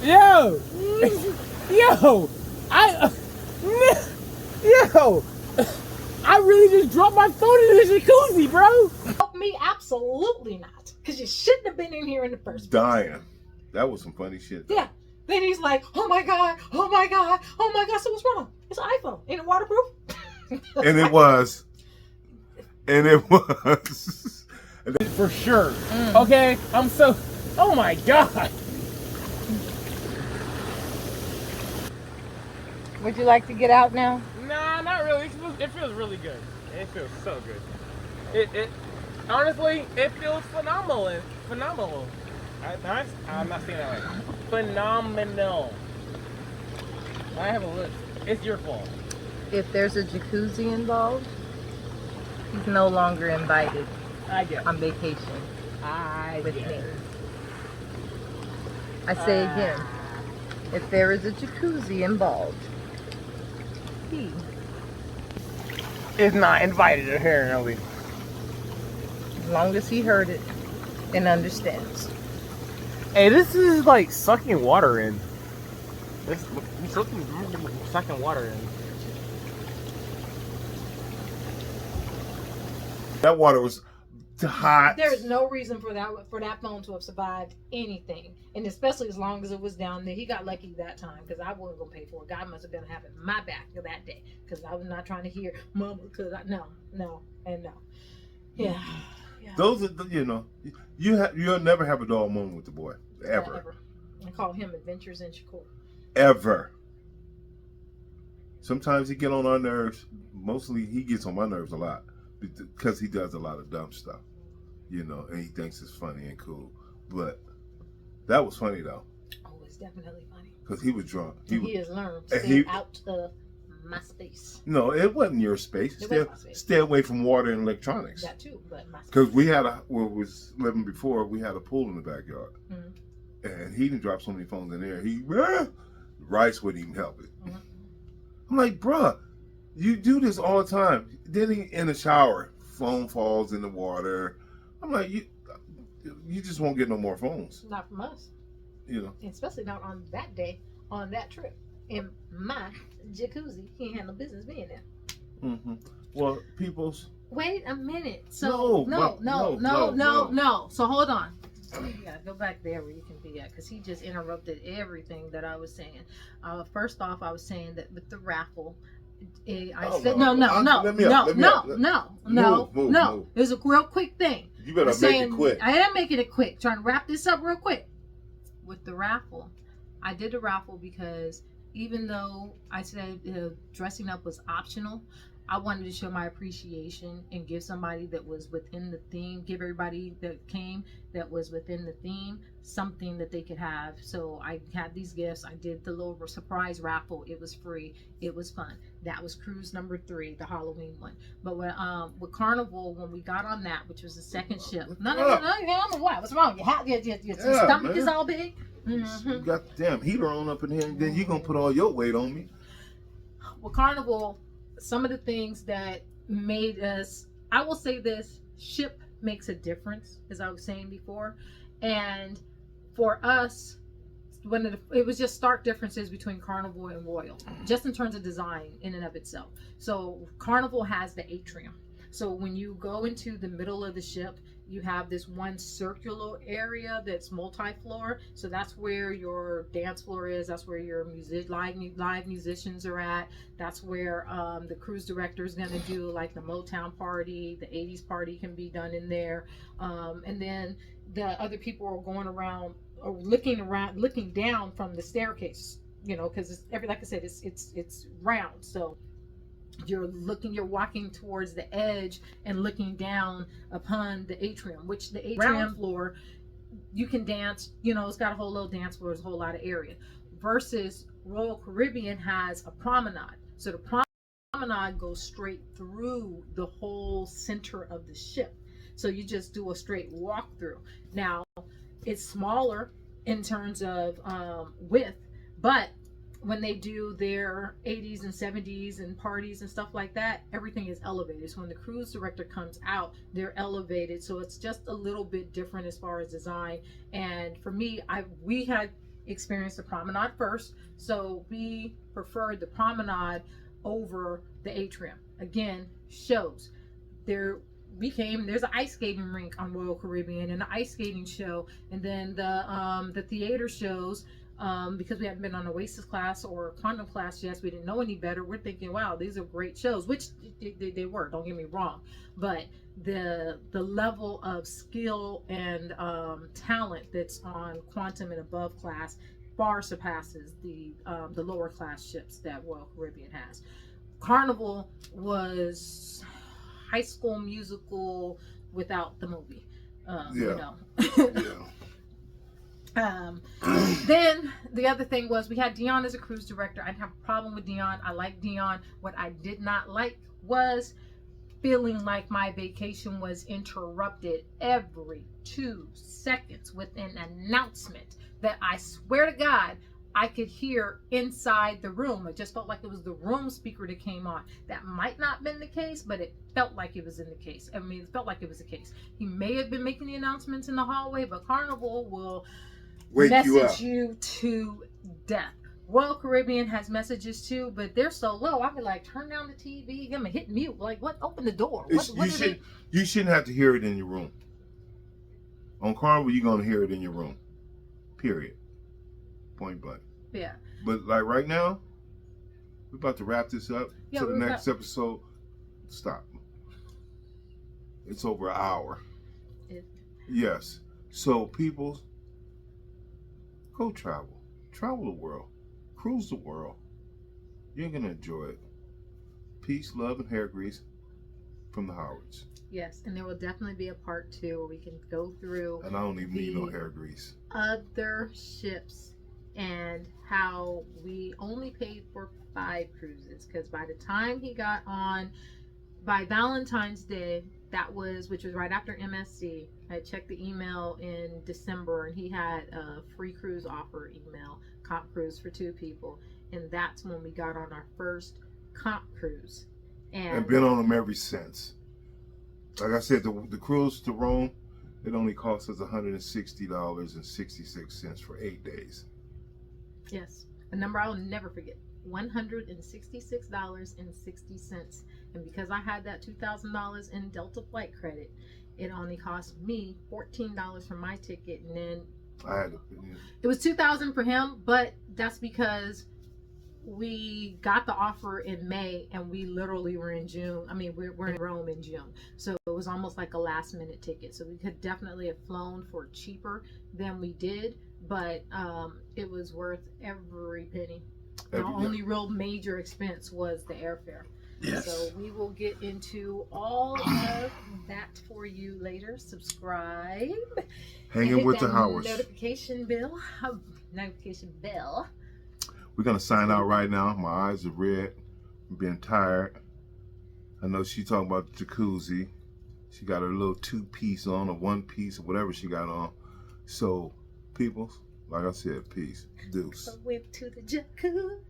Yo. Yo. Yo. I really just dropped my phone in the jacuzzi, bro. Help me? Absolutely not. Because you shouldn't have been in here in the first place. Dying. That was some funny shit. Yeah. Then he's like, oh my God, oh my God, oh my God. So what's wrong? It's an iPhone. Ain't it waterproof? And it was. And it was. For sure. Okay? I'm so... Oh my god. Would you like to get out now? Nah, not really. It feels really good. It feels so good. It honestly, it feels phenomenal. Phenomenal. I'm not saying that right. Phenomenal. I have a list. It's your fault. If there's a jacuzzi involved, he's no longer invited I guess. on vacation with guess. me. I say again, if there is a jacuzzi involved, he Is not invited apparently. as long as he heard it and understands. Hey, this is like sucking water in. This sucking water in. That water was hot. There is no reason for that phone to have survived anything, and especially as long as it was down there. He got lucky that time because I wasn't gonna pay for it. God must have been having my back that day because I was not trying to hear Mama. Because no. Yeah. Those are, you'll never have a dull moment with the boy. Ever. I call him Adventures in Shakur. Ever. Sometimes he get on our nerves. Mostly he gets on my nerves a lot because he does a lot of dumb stuff, and he thinks it's funny and cool. But that was funny though. Oh, it's definitely funny. Because he was drunk. He has learned to stay out of my space. No, it wasn't your space. Stay away from water and electronics. That too, but my space. Because we had was living before, we had a pool in the backyard. Mm-hmm. And he didn't drop so many phones in there. Rice wouldn't even help it. Mm-hmm. I'm like, bruh, you do this all the time. Then he in the shower, phone falls in the water. I'm like, you just won't get no more phones. Not from us. Especially not on that day, on that trip. In my jacuzzi, he ain't had no business being there. Mm-hmm. Well, people's. Wait a minute. So no. So hold on. You gotta go back there where you can be at because he just interrupted everything that I was saying. First off, I was saying that with the raffle, I said no. It was a real quick thing. You better make it quick. I am making it quick. Trying to wrap this up real quick. With the raffle, I did a raffle because even though I said dressing up was optional, I wanted to show my appreciation and give somebody that was within the theme, give everybody that came that was within the theme something that they could have. So I had these gifts. I did the little surprise raffle. It was free. It was fun. That was cruise number 3, the Halloween one. But with Carnival, when we got on that, which was the second ship, no, I don't know why. What's wrong? Your stomach is all big. Mm-hmm. You got the damn heater on up in here, and then you're gonna put all your weight on me. Well, Carnival, some of the things that made us, I will say this, ship makes a difference, as I was saying before. And for us, it was just stark differences between Carnival and Royal, just in terms of design in and of itself. So Carnival has the atrium. So when you go into the middle of the ship, you have this one circular area that's multi-floor. So that's where your dance floor is. That's where your live musicians are at. That's where the cruise director is going to do like the Motown party. The 80s party can be done in there. And then the other people are going around or looking down from the staircase, because like I said, it's round. So you're walking towards the edge and looking down upon the atrium, which the atrium floor, you can dance, it's got a whole little dance floor, there's a whole lot of area, versus Royal Caribbean has a promenade. So the promenade goes straight through the whole center of the ship. So you just do a straight walkthrough. Now, it's smaller in terms of width, but when they do their 80s and 70s and parties and stuff like that, everything is elevated. So when the cruise director comes out, they're elevated. So it's just a little bit different as far as design. And for me, we had experienced the promenade first, so we preferred the promenade over the atrium. Again, shows. There's an ice skating rink on Royal Caribbean and an ice skating show, and then the theater shows. Because we hadn't been on Oasis class or Quantum class yet, we didn't know any better. We're thinking, wow, these are great shows, which they were, don't get me wrong. But the level of skill and talent that's on Quantum and above class far surpasses the lower class ships that Royal Caribbean has. Carnival was High School Musical without the movie. You know. Yeah. Then the other thing was we had Dion as a cruise director. I didn't have a problem with Dion. I like Dion. What I did not like was feeling like my vacation was interrupted every 2 seconds with an announcement that I swear to God I could hear inside the room. It just felt like it was the room speaker that came on. That might not have been the case, but it felt like it was in the case. I mean, it felt like it was the case. He may have been making the announcements in the hallway, but Carnival will message you to death. Royal Caribbean has messages too, but they're so low. I'll be like, turn down the TV. I'm gonna hit mute. Like, what? Open the door. You shouldn't have to hear it in your room. On Carnival, you're gonna hear it in your room. Period. Point blank. Yeah. But like right now, we're about to wrap this up. Yeah, so the next episode, stop. It's over an hour. Yes. So people, go travel. Travel the world. Cruise the world. You're going to enjoy it. Peace, love, and hair grease from the Howards. Yes, and there will definitely be a part 2 where we can go through. And I don't even need no hair grease. Other ships and how we only paid for 5 cruises, because by the time he got on, by Valentine's Day, which was right after MSC, I checked the email in December and he had a free cruise offer email, comp cruise for 2 people, and that's when we got on our first comp cruise and been on them ever since. Like I said, the cruise to Rome, it only cost us $160.66 for 8 days. Yes, a number I will never forget. $166.60, and because I had that $2,000 in Delta flight credit, it only cost me $14 for my ticket, and then it was $2,000 for him. But that's because we got the offer in May and we literally were in June. I mean, we're in Rome in June, so it was almost like a last minute ticket. So we could definitely have flown for cheaper than we did, but it was worth every penny. The only real major expense was the airfare. Yes. So we will get into all of that for you later. Subscribe. Hanging with the Howards. Notification bell. We're going to sign out right now. My eyes are red. I'm being tired. I know she talking about the jacuzzi. She got her little 2-piece on or 1-piece or whatever she got on. So, people, like I said, peace. Deuce. I went to the jacuzzi.